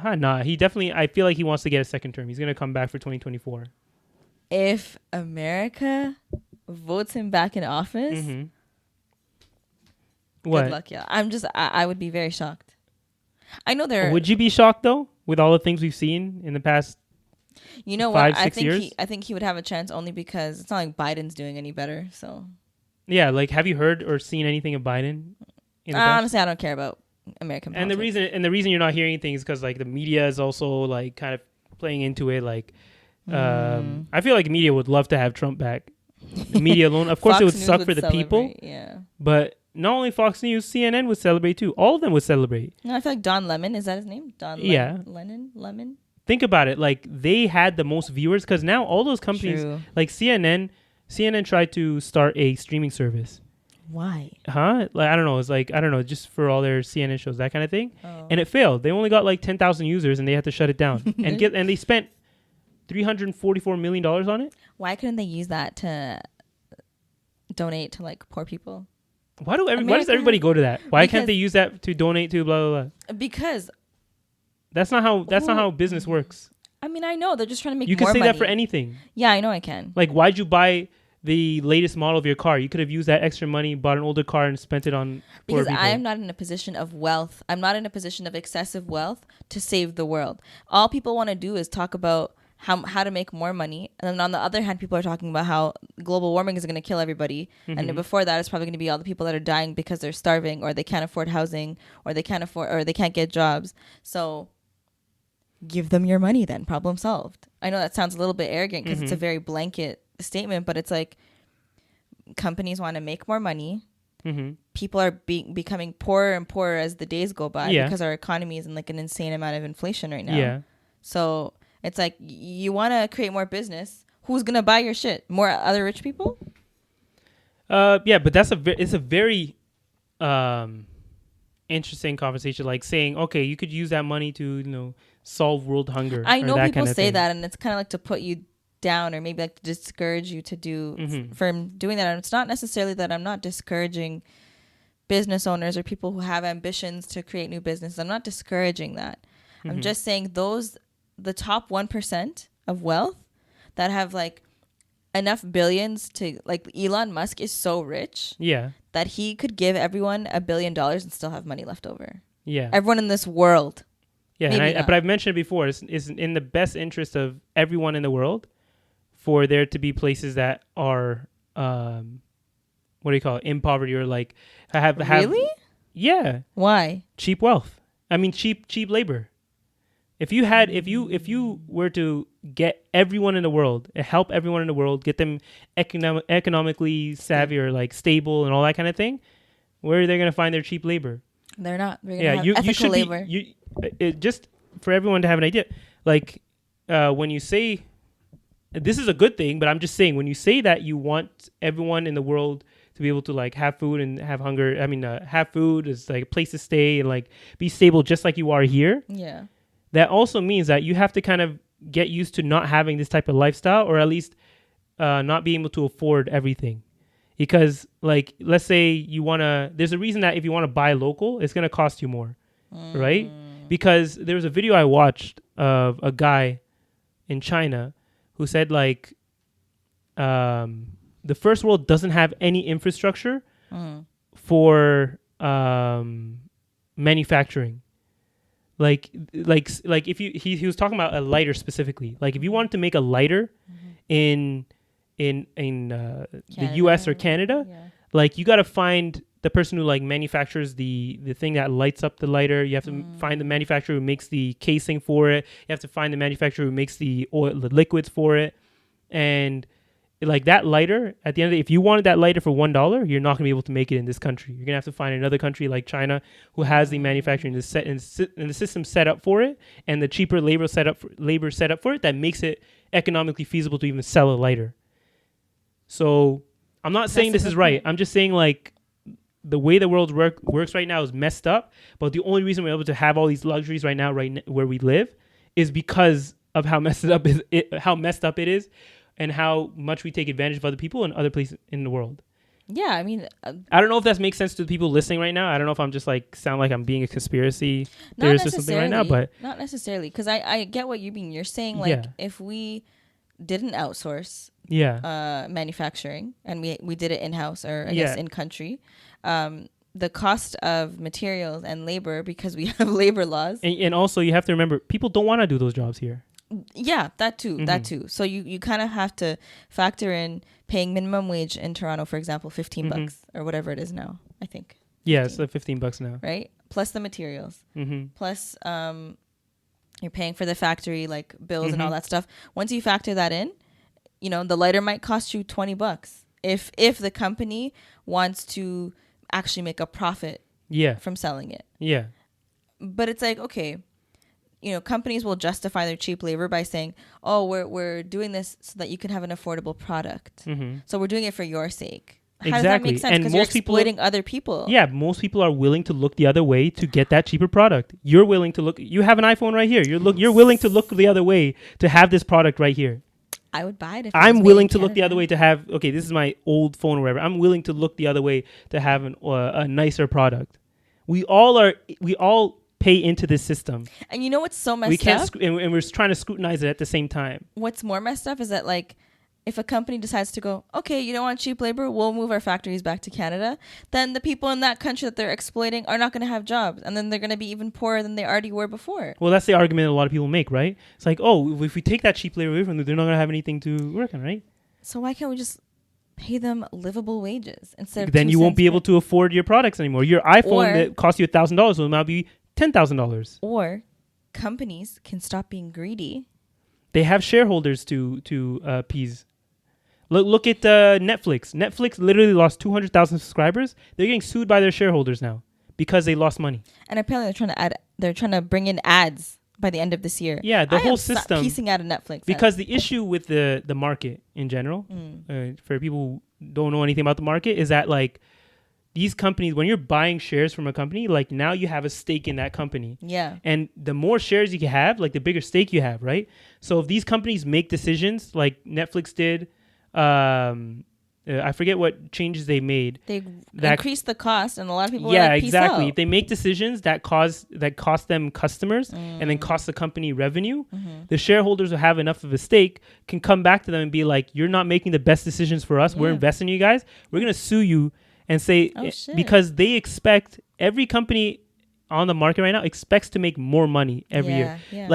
Speaker 2: Nah, he definitely, I feel like he wants to get a second term. He's going to come back for 2024.
Speaker 1: If America votes him back in office,
Speaker 2: what?
Speaker 1: Good luck, yeah. I would be very shocked. I know
Speaker 2: Would you be shocked though, with all the things we've seen in the past
Speaker 1: You know what?
Speaker 2: 5-6 years.
Speaker 1: I think he would have a chance only because it's not like Biden's doing any better. So
Speaker 2: Yeah, like have you heard or seen anything of Biden?
Speaker 1: Honestly, I don't care about American politics.
Speaker 2: And the reason you're not hearing things is because like the media is also like kind of playing into it. Like, I feel like media would love to have Trump back. The media alone, of course, it would suck for the people.
Speaker 1: Yeah,
Speaker 2: but not only Fox News, CNN would celebrate too. All of them would celebrate.
Speaker 1: No, I feel like Don Lemon, is that his name? Lemon.
Speaker 2: Think about it. Like they had the most viewers because now all those companies, like CNN tried to start a streaming service. Why? Like I don't know. It's like I don't know, just for all their CNN shows, that kind of thing, and it failed. They only got like 10,000 users, and they had to shut it down. and they spent $344 million on it.
Speaker 1: Why couldn't they use that to donate to like poor people?
Speaker 2: Why does everybody go to that? Why can't they use that to donate to blah blah blah?
Speaker 1: Because
Speaker 2: that's not how business works.
Speaker 1: I mean, I know they're just trying to make more
Speaker 2: money. You can say
Speaker 1: money.
Speaker 2: that for anything.
Speaker 1: Yeah, I know I can.
Speaker 2: Like, why'd you buy the latest model of your car? You could have used that extra money, bought an older car, and spent it on poor people.
Speaker 1: I am not in a position of wealth. I'm not in a position of excessive wealth to save the world. All people want to do is talk about how to make more money. And then on the other hand, people are talking about how global warming is going to kill everybody. Mm-hmm. And before that, it's probably going to be all the people that are dying because they're starving or they can't afford housing or they can't get jobs. So give them your money then. Problem solved. I know that sounds a little bit arrogant because it's a very blanket statement, but it's like companies want to make more money. Mm-hmm. People are becoming poorer and poorer as the days go by because our economy is in like an insane amount of inflation right now. Yeah. So it's like you want to create more business. Who's gonna buy your shit? More other rich people?
Speaker 2: Yeah, but it's a very interesting conversation. Like saying, okay, you could use that money to solve world hunger.
Speaker 1: I know people say that, and it's kind of like to put you down or maybe like to discourage you to from doing that. And it's not necessarily that I'm not discouraging business owners or people who have ambitions to create new businesses. I'm not discouraging that. Mm-hmm. I'm just saying the top 1% of wealth that have like enough billions to like Elon Musk is so rich that he could give everyone $1 billion and still have money left over. Yeah. Everyone in this world.
Speaker 2: Yeah. But I've mentioned it before, it's in the best interest of everyone in the world for there to be places that are, what do you call it? In poverty or like have.
Speaker 1: Really?
Speaker 2: Yeah.
Speaker 1: Why?
Speaker 2: Cheap wealth. I mean, cheap labor. If you were to get everyone in the world, help everyone in the world, get them economically savvy or like stable and all that kind of thing, where are they going to find their cheap labor?
Speaker 1: They're not. They're going to have ethical labor.
Speaker 2: Just for everyone to have an idea, like when you say, this is a good thing, but I'm just saying when you say that you want everyone in the world to be able to like have food and have hunger, I mean have food is like a place to stay and like be stable just like you are here. Yeah. That also means that you have to kind of get used to not having this type of lifestyle or at least not being able to afford everything. Because like, let's say there's a reason that if you want to buy local, it's going to cost you more, right? Because there was a video I watched of a guy in China who said like, the first world doesn't have any infrastructure for manufacturing. Like if he was talking about a lighter specifically. Like if you wanted to make a lighter in the US or Canada, like you got to find the person who like manufactures the thing that lights up the lighter. You have to find the manufacturer who makes the casing for it. You have to find the manufacturer who makes the liquids for it. And like that lighter, at the end of the day, if you wanted that lighter for $1, you're not going to be able to make it in this country. You're going to have to find another country like China who has the manufacturing and the system set up for it and the cheaper labor set up for it that makes it economically feasible to even sell a lighter. So I'm not saying this is right. I'm just saying like the way the world works right now is messed up. But the only reason we're able to have all these luxuries right now, where we live, is because of how messed up it is. And how much we take advantage of other people and other places in the world.
Speaker 1: Yeah, I mean...
Speaker 2: I don't know if that makes sense to the people listening right now. I don't know if I'm just like sound like I'm being a conspiracy theorist or something right now, but...
Speaker 1: Not necessarily, because I get what you mean. You're saying like if we didn't outsource manufacturing and we did it in-house or I guess in-country, the cost of materials and labor, because we have labor laws...
Speaker 2: And also you have to remember, people don't want to do those jobs here.
Speaker 1: Yeah, that too. So you kind of have to factor in paying minimum wage in Toronto, for example, 15 bucks or whatever it is now, I think.
Speaker 2: Yeah, it's like $15 now.
Speaker 1: Right? Plus the materials. Plus you're paying for the factory, like bills and all that stuff. Once you factor that in, the lighter might cost you 20 bucks if the company wants to actually make a profit from selling it.
Speaker 2: Yeah.
Speaker 1: But it's like, okay, companies will justify their cheap labor by saying, oh, we're doing this so that you can have an affordable product. So we're doing it for your sake. How does that make sense? Because you're exploiting other people.
Speaker 2: Yeah, most people are willing to look the other way to get that cheaper product. You're willing to look. You have an iPhone right here. You're willing to look the other way to have this product right here.
Speaker 1: I would buy it if
Speaker 2: I'm willing to look the other way to have. Okay, this is my old phone or whatever. I'm willing to look the other way to have a nicer product. We all pay into this system.
Speaker 1: And you know what's so messed up?
Speaker 2: And we're trying to scrutinize it at the same time.
Speaker 1: What's more messed up is that, like, if a company decides to go, okay, you don't want cheap labor, we'll move our factories back to Canada, then the people in that country that they're exploiting are not going to have jobs. And then they're going to be even poorer than they already were before.
Speaker 2: Well, that's the argument a lot of people make, right? It's like, oh, if we take that cheap labor away from them, they're not going to have anything to work on, right?
Speaker 1: So why can't we just pay them livable wages instead of
Speaker 2: then you won't be able to afford your products anymore. Your iPhone that cost you $1,000 will now be $10,000.
Speaker 1: Or companies can stop being greedy.
Speaker 2: They have shareholders to appease. Look at Netflix. Netflix literally lost 200,000 subscribers. They're getting sued by their shareholders now because they lost money.
Speaker 1: And apparently they're trying to bring in ads by the end of this year.
Speaker 2: Yeah, the whole system
Speaker 1: piecing out of Netflix.
Speaker 2: Because the issue with the market in general, for people who don't know anything about the market, is that like these companies, when you're buying shares from a company, like now you have a stake in that company.
Speaker 1: Yeah.
Speaker 2: And the more shares you can have, like the bigger stake you have, right? So if these companies make decisions like Netflix did, I forget what changes they made.
Speaker 1: They increased the cost, and a lot of people
Speaker 2: yeah,
Speaker 1: were like,
Speaker 2: exactly.
Speaker 1: Peace out.
Speaker 2: If they make decisions that cost them customers and then cost the company revenue, the shareholders who have enough of a stake can come back to them and be like, "You're not making the best decisions for us. Yeah. We're investing in you guys. We're gonna sue you and say because they expect every company on the market right now expects to make more money every year. Yeah.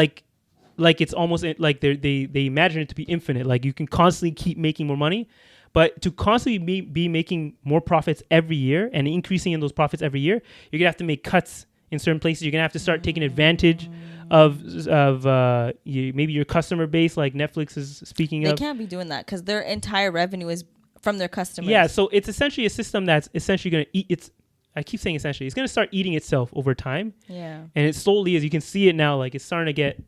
Speaker 2: Like it's almost like they imagine it to be infinite. Like you can constantly keep making more money, but to constantly be making more profits every year and increasing in those profits every year, you're gonna have to make cuts in certain places. You're gonna have to start taking advantage of maybe your customer base, like Netflix is speaking of.
Speaker 1: They can't be doing that because their entire revenue is from their customers.
Speaker 2: Yeah, so it's essentially a system that's essentially gonna eat. I keep saying essentially, it's gonna start eating itself over time. Yeah, and it slowly, as you can see it now, like it's starting to get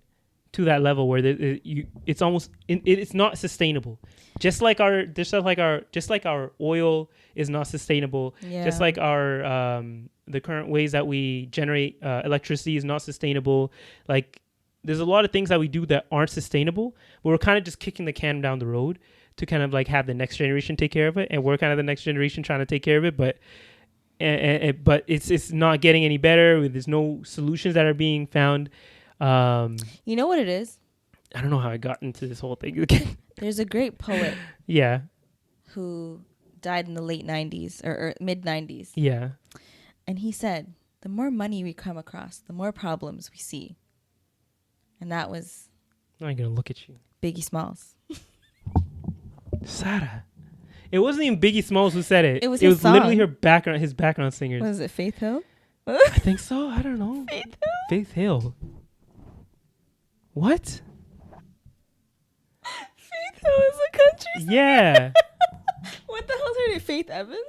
Speaker 2: to that level where it's almost it's not sustainable. Just like our oil is not sustainable. Yeah. Just like our the current ways that we generate electricity is not sustainable. Like there's a lot of things that we do that aren't sustainable, but we're kind of just kicking the can down the road to kind of like have the next generation take care of it, and we're kind of the next generation trying to take care of it, but it's not getting any better. There's no solutions that are being found.
Speaker 1: You know what it is?
Speaker 2: I don't know how I got into this whole thing again.
Speaker 1: There's a great poet
Speaker 2: yeah
Speaker 1: who died in the late 90s or mid 90s.
Speaker 2: Yeah.
Speaker 1: And he said, the more money we come across, the more problems we see. And that was
Speaker 2: I'm gonna look at you.
Speaker 1: Biggie Smalls.
Speaker 2: Sarah. It wasn't even Biggie Smalls who said it.
Speaker 1: It was
Speaker 2: literally his background singers.
Speaker 1: Was it Faith Hill?
Speaker 2: I think so. I don't know. Faith Hill. What?
Speaker 1: Faith Hill is a country singer.
Speaker 2: Yeah.
Speaker 1: What the hell's her name? Faith Evans?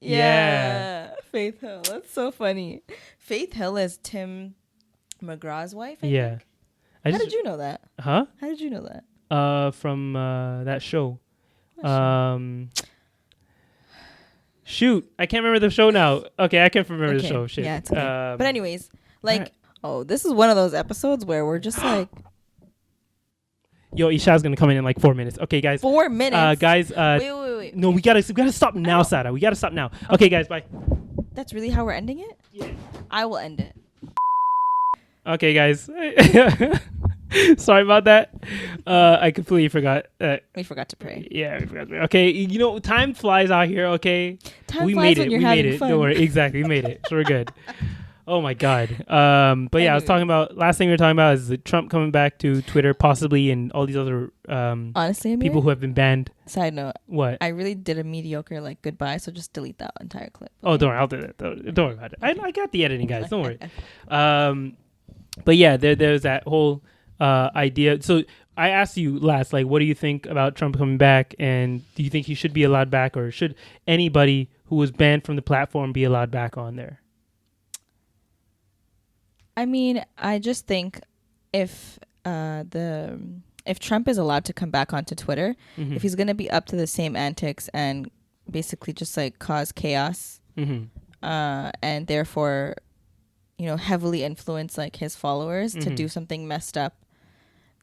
Speaker 2: Yeah.
Speaker 1: Faith Hill. That's so funny. Faith Hill is Tim McGraw's wife, I think. How did you know that?
Speaker 2: Huh?
Speaker 1: How did you know that?
Speaker 2: From that show. Shoot, I can't remember the show now. Okay, I can't remember the show. Shit.
Speaker 1: Yeah, it's okay. But anyways, like, this is one of those episodes where we're just like,
Speaker 2: yo, Isha's gonna come in like 4 minutes. Okay, guys.
Speaker 1: 4 minutes.
Speaker 2: Guys.
Speaker 1: Wait.
Speaker 2: No, we gotta stop now, Sarah. We gotta stop now. Okay, guys. Bye.
Speaker 1: That's really how we're ending it?
Speaker 2: Yeah.
Speaker 1: I will end it.
Speaker 2: Okay, guys. Sorry about that. I completely forgot.
Speaker 1: We forgot to pray.
Speaker 2: Yeah, we forgot to pray. Okay, time flies out here. Okay,
Speaker 1: we made it. We made it.
Speaker 2: Don't worry. Exactly, we made it. So we're good. Oh my God. But yeah, I was talking about, last thing we were talking about is the Trump coming back to Twitter possibly, and all these other
Speaker 1: Honestly, Amir,
Speaker 2: people who have been banned.
Speaker 1: Side note.
Speaker 2: What?
Speaker 1: I really did a mediocre like goodbye, so just delete that entire clip. Okay?
Speaker 2: Oh, don't worry. I'll do that. Don't worry about it. I got the editing, guys. Don't worry. But yeah, there's that whole idea. So I asked you last, like, what do you think about Trump coming back? And do you think he should be allowed back, or should anybody who was banned from the platform be allowed back on there?
Speaker 1: I mean, I just think if Trump is allowed to come back onto Twitter, if he's going to be up to the same antics and basically just like cause chaos, and therefore, you know, heavily influence like his followers to do something messed up,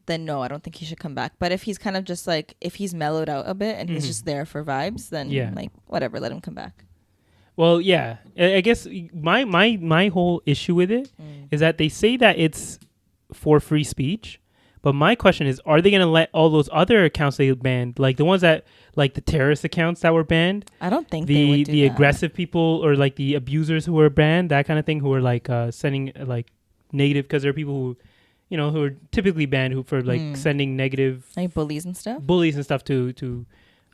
Speaker 1: then no, I don't think he should come back. But if he's kind of just like, if he's mellowed out a bit and he's just there for vibes, then like whatever, let him come back.
Speaker 2: Well, yeah, I guess my whole issue with it is that they say that it's for free speech. But my question is, are they going to let all those other accounts they banned, like the ones that, like the terrorist accounts that were banned?
Speaker 1: I don't think they would do
Speaker 2: the
Speaker 1: that.
Speaker 2: aggressive people, or like the abusers who were banned, that kind of thing, who are like sending like negative, because there are people who, you know, who are typically banned who for like sending negative,
Speaker 1: like bullies and stuff
Speaker 2: to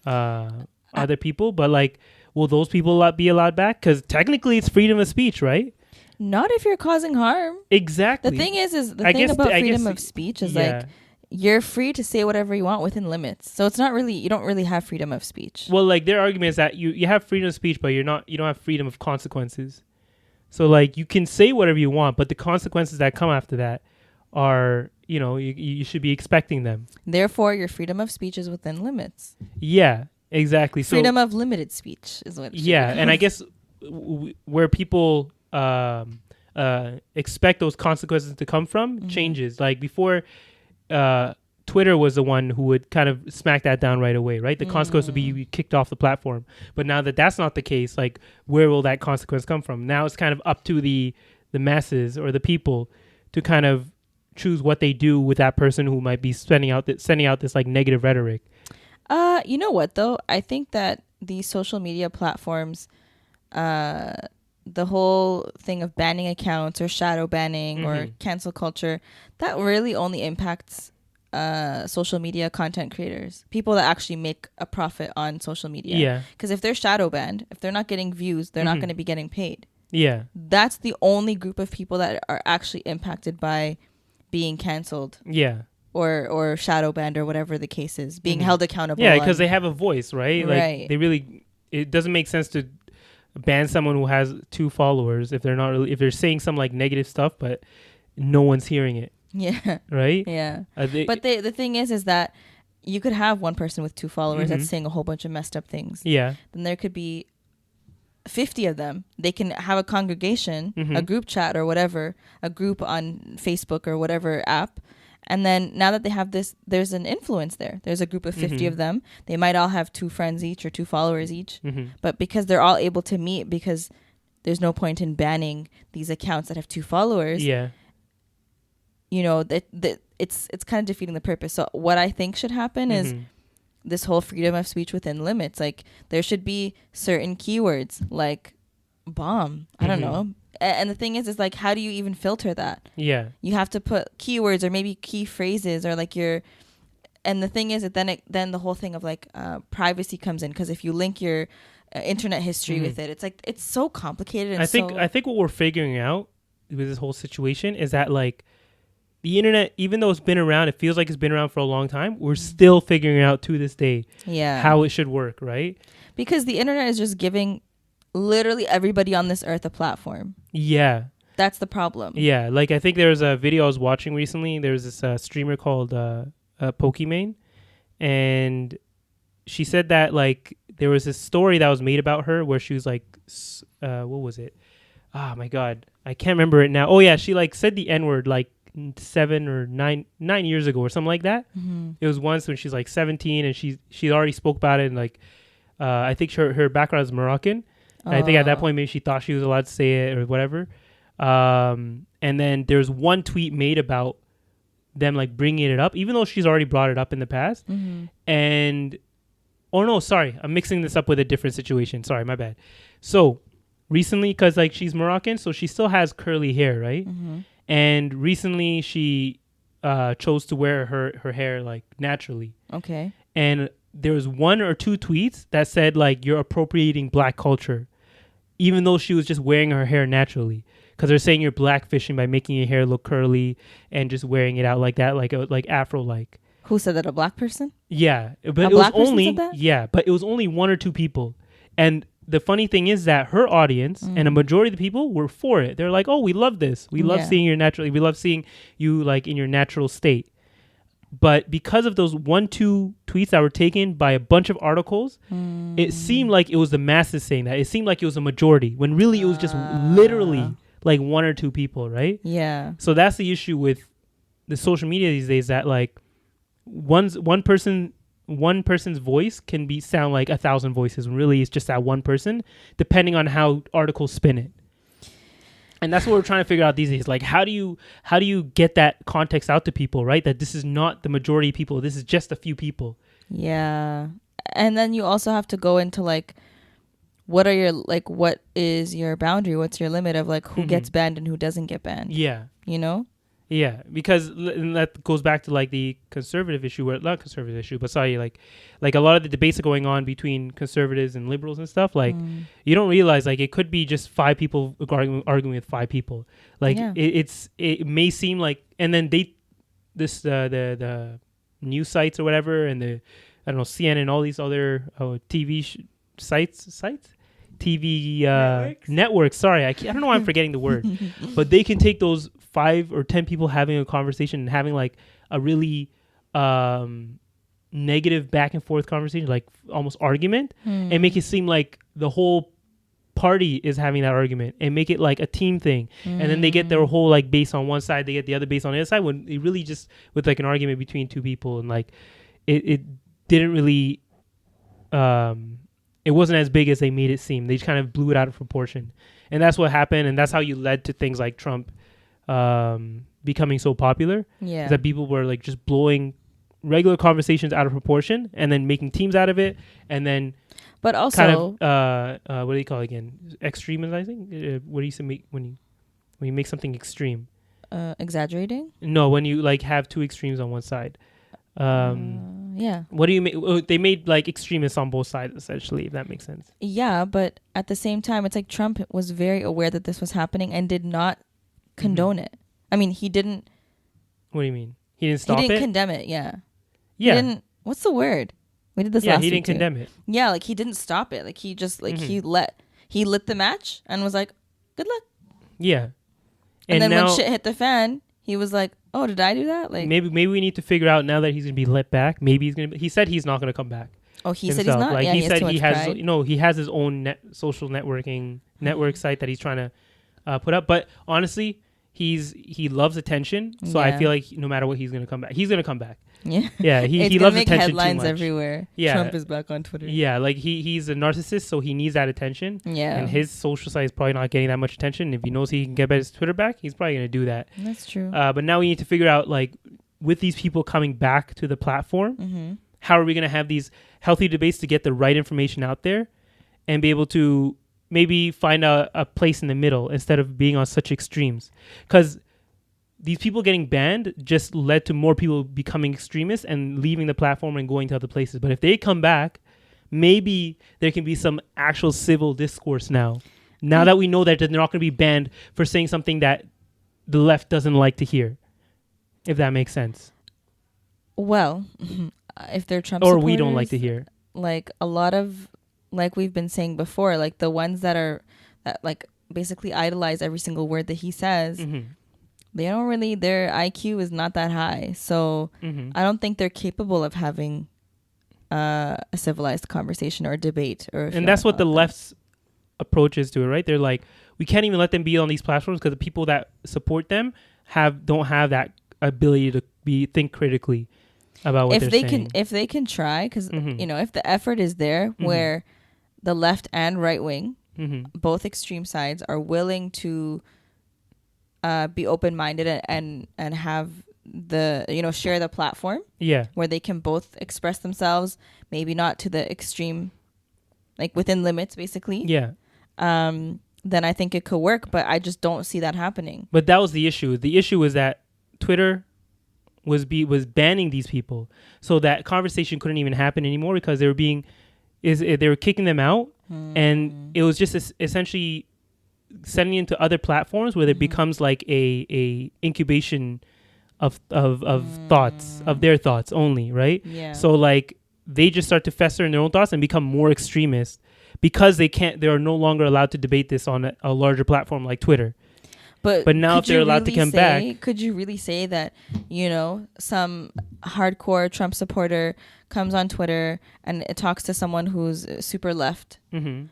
Speaker 2: other people. But like, will those people be allowed back? Because technically it's freedom of speech, right?
Speaker 1: Not if you're causing harm.
Speaker 2: Exactly.
Speaker 1: The thing is the thing about freedom of speech is like, you're free to say whatever you want within limits. So it's not really, you don't really have freedom of speech.
Speaker 2: Well, like their argument is that you have freedom of speech, but you don't have freedom of consequences. So like you can say whatever you want, but the consequences that come after that are, you know, you should be expecting them.
Speaker 1: Therefore, your freedom of speech is within limits.
Speaker 2: Yeah, exactly.
Speaker 1: Freedom of limited speech is what it should be.
Speaker 2: And I guess where people expect those consequences to come from changes. Like before, Twitter was the one who would kind of smack that down right away, right? The consequence would be you kicked off the platform. But now that that's not the case, like where will that consequence come from? Now it's kind of up to the masses or the people to kind of choose what they do with that person who might be sending out this like negative rhetoric.
Speaker 1: You know what though? I think that these social media platforms, the whole thing of banning accounts or shadow banning or cancel culture, that really only impacts social media content creators, people that actually make a profit on social media.
Speaker 2: Yeah.
Speaker 1: Because if they're shadow banned, if they're not getting views, they're not going to be getting paid.
Speaker 2: Yeah.
Speaker 1: That's the only group of people that are actually impacted by being canceled.
Speaker 2: Yeah.
Speaker 1: Or shadow banned or whatever the case is, being held accountable.
Speaker 2: Yeah, because they have a voice, right? Like
Speaker 1: Right.
Speaker 2: it doesn't make sense to ban someone who has 2 followers if they're saying some like negative stuff, but no one's hearing it.
Speaker 1: Yeah.
Speaker 2: Right?
Speaker 1: Yeah. But the thing is that you could have one person with 2 followers that's saying a whole bunch of messed up things.
Speaker 2: Yeah.
Speaker 1: Then there could be 50 of them. They can have a congregation, a group chat or whatever, a group on Facebook or whatever app. And then now that they have this, there's an influence there. There's a group of 50 of them. They might all have 2 friends each or 2 followers each. But because they're all able to meet, because there's no point in banning these accounts that have 2 followers.
Speaker 2: Yeah.
Speaker 1: You know, it's kind of defeating the purpose. So what I think should happen is this whole freedom of speech within limits. Like there should be certain keywords like bomb. I don't know. And the thing is like, how do you even filter that?
Speaker 2: Yeah.
Speaker 1: You have to put keywords or maybe key phrases or like and the thing is that then the whole thing of like privacy comes in, because if you link your internet history with it, it's like, it's so complicated. And
Speaker 2: I think what we're figuring out with this whole situation is that like the internet, even though it's been around, it feels like it's been around for a long time. We're still figuring out to this day how it should work, right? Because
Speaker 1: the internet is just giving literally everybody on this earth a platform.
Speaker 2: Yeah.
Speaker 1: That's the problem.
Speaker 2: Yeah. Like I think there was a video I was watching recently. There was this streamer called Pokimane, and she said that like there was this story that was made about her where she was like, what was it? Oh my God. I can't remember it now. Oh yeah. She like said the N-word like 7 or 9 years ago or something like that. It was once when she's like 17 and she already spoke about it, and like I think her background is Moroccan. And I think at that point maybe she thought she was allowed to say it or whatever. And then there's one tweet made about them like bringing it up, even though she's already brought it up in the past. And oh no, sorry, I'm mixing this up with a different situation. Sorry, my bad. So recently, because like she's Moroccan, so she still has curly hair, right?
Speaker 1: Mm-hmm.
Speaker 2: And recently she chose to wear her hair like naturally.
Speaker 1: Okay.
Speaker 2: And there was 1 or 2 tweets that said like you're appropriating black culture, even though she was just wearing her hair naturally. Because they're saying you're blackfishing by making your hair look curly and just wearing it out like that, like afro like.
Speaker 1: Who said that? A black person?
Speaker 2: Yeah, but
Speaker 1: A
Speaker 2: it was
Speaker 1: black person
Speaker 2: only
Speaker 1: said that?
Speaker 2: yeah, but it was only 1 or 2 people. And the funny thing is that her audience and a majority of the people were for it. They're like, "Oh, we love this. We love seeing your naturally. We love seeing you like in your natural state." But because of those 1-2 tweets that were taken by a bunch of articles, it seemed like it was the masses saying that. It seemed like it was a majority when really it was just literally like 1 or 2 people, right?
Speaker 1: Yeah.
Speaker 2: So that's the issue with the social media these days, that like one person's voice can be sound like 1,000 voices when really it's just that one person, depending on how articles spin it. And that's what we're trying to figure out these days. Like, how do you get that context out to people, right? That this is not the majority of people. This is just a few people.
Speaker 1: Yeah. And then you also have to go into like, what is your boundary? What's your limit of like who gets banned and who doesn't get banned?
Speaker 2: Yeah.
Speaker 1: You know?
Speaker 2: Yeah, because and that goes back to like the conservative issue, or not conservative issue, but sorry, like a lot of the debates are going on between conservatives and liberals and stuff. Like you don't realize like it could be just 5 people arguing with 5 people. Like it may seem like, and then the news sites or whatever, and the I don't know, CNN, all these other TV sites. TV networks. Sorry, I don't know why I'm forgetting the word, but they can take those 5 or 10 people having a conversation and having like a really negative back and forth conversation, like almost argument, and make it seem like the whole party is having that argument, and make it like a team thing. And then they get their whole like base on one side, they get the other base on the other side, when it really just with like an argument between 2 people, and like it didn't really it wasn't as big as they made it seem. They just kind of blew it out of proportion. And that's what happened. And that's how you led to things like Trump becoming so popular. Yeah. Is that people were like just blowing regular conversations out of proportion and then making teams out of it. And then
Speaker 1: but also
Speaker 2: kind of, what do you call it again? Extremizing? What do you say when you make something extreme?
Speaker 1: Exaggerating?
Speaker 2: No, when you like have 2 extremes on one side.
Speaker 1: Yeah.
Speaker 2: What do you make? They made like extremists on both sides, essentially, if that makes sense.
Speaker 1: Yeah, but at the same time, it's like Trump was very aware that this was happening and did not condone it. I mean, he didn't.
Speaker 2: What do you mean? He didn't stop it?
Speaker 1: He didn't condemn it, yeah.
Speaker 2: Yeah.
Speaker 1: He didn't. What's the word? We did this last week.
Speaker 2: Yeah, he didn't condemn it.
Speaker 1: Yeah, like he didn't stop it. Like he just, like he lit the match and was like, good luck.
Speaker 2: Yeah.
Speaker 1: And then when shit hit the fan, he was like, oh, did I do that? Like
Speaker 2: maybe we need to figure out now that he's gonna be let back. Maybe he said he's not gonna come back.
Speaker 1: Oh, he said he's not.
Speaker 2: Like
Speaker 1: yeah,
Speaker 2: he said
Speaker 1: he has
Speaker 2: he has his own social network site that he's trying to put up. But honestly, he loves attention, so I feel like no matter what, he's gonna come back. He's gonna come back. Yeah, yeah. He loves attention
Speaker 1: headlines
Speaker 2: too much.
Speaker 1: everywhere. Yeah, Trump is back on Twitter.
Speaker 2: Yeah, like he's a narcissist, so he needs that attention. Yeah, and his social site is probably not getting that much attention. If he knows he can get his Twitter back, he's probably gonna do that.
Speaker 1: That's true.
Speaker 2: But now we need to figure out, like, with these people coming back to the platform, how are we gonna have these healthy debates to get the right information out there, and be able to maybe find a place in the middle instead of being on such extremes? Because these people getting banned just led to more people becoming extremists and leaving the platform and going to other places. But if they come back, maybe there can be some actual civil discourse now. Now that we know that they're not going to be banned for saying something that the left doesn't like to hear, if that makes sense.
Speaker 1: Well, if they're Trump
Speaker 2: or
Speaker 1: supporters,
Speaker 2: we don't like to hear.
Speaker 1: Like a lot of, like we've been saying before, like the ones that like basically idolize every single word that he says. They don't really, their IQ is not that high. So I don't think they're capable of having a civilized conversation or a debate. And
Speaker 2: that's what the left's approach is to it, right? They're like, we can't even let them be on these platforms because the people that support them don't have that ability to think critically about what they're saying.
Speaker 1: If they can try, because, if the effort is there where the left and right wing, both extreme sides are willing to be open-minded and have share the platform where they can both express themselves, maybe not to the extreme, like within limits basically, then I think it could work. But I just don't see that happening.
Speaker 2: But that was the issue. The issue was that Twitter was banning these people, so that conversation couldn't even happen anymore because they were kicking them out, and it was just essentially sending into other platforms where it becomes like a incubation of thoughts, of their thoughts only, right?
Speaker 1: Yeah.
Speaker 2: So like they just start to fester in their own thoughts and become more extremist because they are no longer allowed to debate this on a larger platform like Twitter. But now if they're allowed to come back.
Speaker 1: Could you really say that, some hardcore Trump supporter comes on Twitter and it talks to someone who's super left?
Speaker 2: Mm-hmm.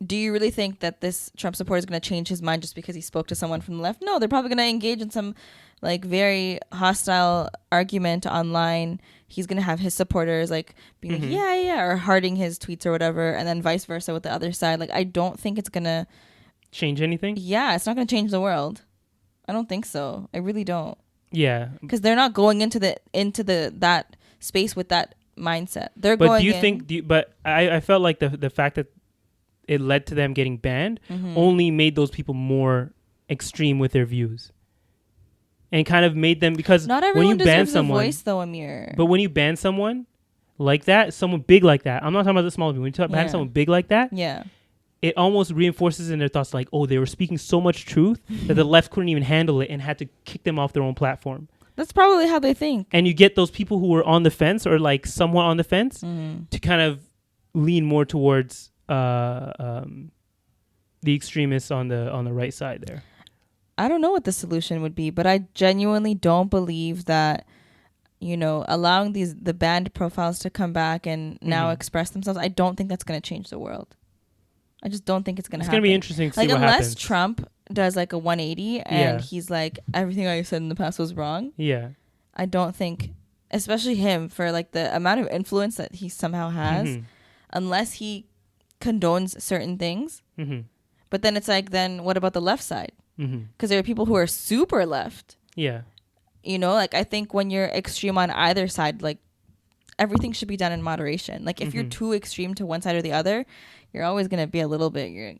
Speaker 1: Do you really think that this Trump supporter is going to change his mind just because he spoke to someone from the left? No, they're probably going to engage in some like very hostile argument online. He's going to have his supporters like being like, yeah, or hearting his tweets or whatever. And then vice versa with the other side. Like, I don't think it's going to
Speaker 2: change anything.
Speaker 1: Yeah, it's not going to change the world. I don't think so. I really don't.
Speaker 2: Yeah.
Speaker 1: Because they're not going into that space with that mindset. They're
Speaker 2: but
Speaker 1: going
Speaker 2: do you think, but I felt like the fact that it led to them getting banned only made those people more extreme with their views. And kind of made them, because
Speaker 1: not everyone when you ban someone, a voice though, Amir.
Speaker 2: But when you ban someone like that, someone big like that, I'm not talking about the small people. When you ban someone big like that, it almost reinforces in their thoughts like, oh, they were speaking so much truth that the left couldn't even handle it and had to kick them off their own platform.
Speaker 1: That's probably how they think.
Speaker 2: And you get those people who were on the fence or like somewhat on the fence to kind of lean more towards the extremists on the right side there.
Speaker 1: I don't know what the solution would be, but I genuinely don't believe that, allowing the banned profiles to come back and now express themselves, I don't think that's going to change the world. I just don't think it's going to happen.
Speaker 2: It's going to be interesting to see what
Speaker 1: unless
Speaker 2: happens.
Speaker 1: Trump does like a 180 and he's like, everything I said in the past was wrong.
Speaker 2: Yeah.
Speaker 1: I don't think, especially him, for like the amount of influence that he somehow has, unless he condones certain things. But then it's like, then what about the left side? Because there are people who are super left.
Speaker 2: Yeah.
Speaker 1: Like I think when you're extreme on either side, like everything should be done in moderation. Like if you're too extreme to one side or the other, you're always going to be a little bit,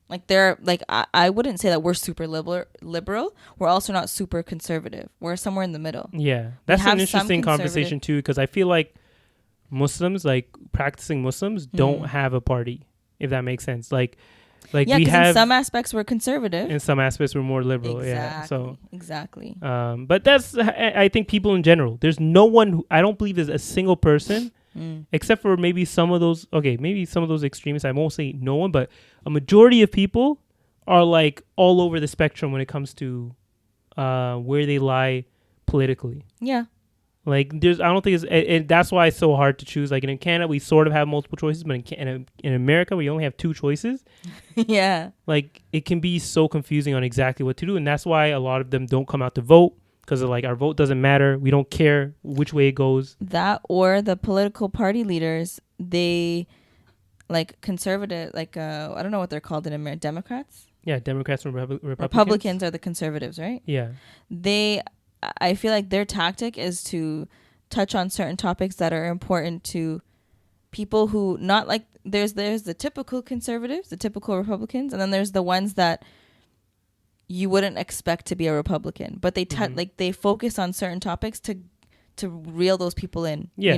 Speaker 1: like they're like, I wouldn't say that we're super liberal. We're also not super conservative. We're somewhere in the middle.
Speaker 2: Yeah. That's an interesting conversation too, because I feel like Muslims, like practicing Muslims, don't have a party, if that makes sense. Like
Speaker 1: yeah, because in some aspects we're conservative.
Speaker 2: In some aspects we're more liberal.
Speaker 1: Exactly,
Speaker 2: yeah. So
Speaker 1: exactly.
Speaker 2: But that's, I think people in general, there's no one who, I don't believe there's a single person except for maybe some of those, maybe some of those extremists. I won't say no one, but a majority of people are like all over the spectrum when it comes to where they lie politically.
Speaker 1: Yeah.
Speaker 2: Like I don't think that's why it's so hard to choose. Like in Canada, we sort of have multiple choices, but in America, we only have two choices.
Speaker 1: Yeah.
Speaker 2: Like it can be so confusing on exactly what to do. And that's why a lot of them don't come out to vote, because like our vote doesn't matter. We don't care which way it goes.
Speaker 1: That, or the political party leaders, they like conservative, like I don't know what they're called in America. Democrats?
Speaker 2: Yeah, Democrats and Republicans.
Speaker 1: Republicans are the conservatives, right?
Speaker 2: Yeah.
Speaker 1: I feel like their tactic is to touch on certain topics that are important to people who not like, there's the typical conservatives, the typical Republicans, and then there's the ones that you wouldn't expect to be a Republican, but they they focus on certain topics to reel those people in.
Speaker 2: Yeah.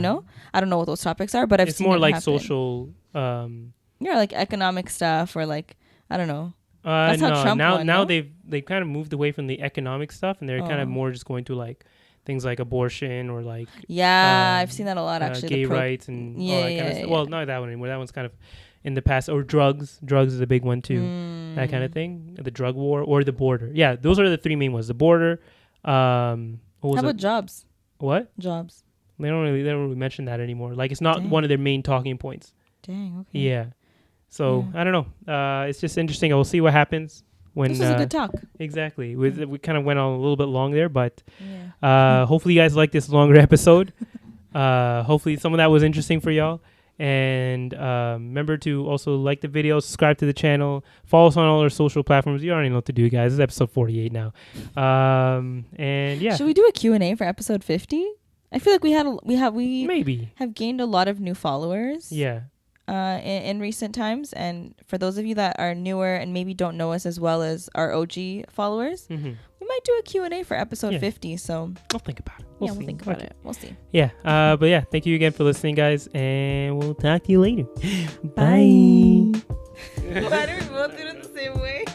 Speaker 1: I don't know what those topics are, but I've seen
Speaker 2: more
Speaker 1: it
Speaker 2: like
Speaker 1: happen.
Speaker 2: Social
Speaker 1: like economic stuff, or like, I don't know. That's how Trump won,
Speaker 2: now they've kind of moved away from the economic stuff, and they're kind of more just going to like things like abortion or like
Speaker 1: I've seen that a lot actually.
Speaker 2: Gay rights and all that kind of stuff. Well, not that one anymore. That one's kind of in the past. Or drugs is a big one too. That kind of thing. The drug war or the border. Yeah, those are the three main ones. The border. How
Speaker 1: about jobs?
Speaker 2: What?
Speaker 1: Jobs.
Speaker 2: They don't really mention that anymore. Like it's not one of their main talking points.
Speaker 1: Dang. Okay.
Speaker 2: Yeah. So I don't know. It's just interesting. We'll see what happens when.
Speaker 1: This was a good talk.
Speaker 2: Exactly. We kind of went on a little bit long there, but hopefully you guys like this longer episode. Hopefully some of that was interesting for y'all. And remember to also like the video, subscribe to the channel, follow us on all our social platforms. You already know what to do, guys. This is episode 48 now. And yeah.
Speaker 1: Should we do a Q&A for episode 50? I feel like we maybe have gained a lot of new followers.
Speaker 2: Yeah.
Speaker 1: in recent times. And for those of you that are newer and maybe don't know us as well as our OG followers, we might do a Q&A for episode 50. So
Speaker 2: we'll think about it.
Speaker 1: We'll think about it. We'll see.
Speaker 2: Yeah. But yeah, thank you again for listening, guys, and we'll talk to you later. Bye.
Speaker 1: Why do we both do it the same way?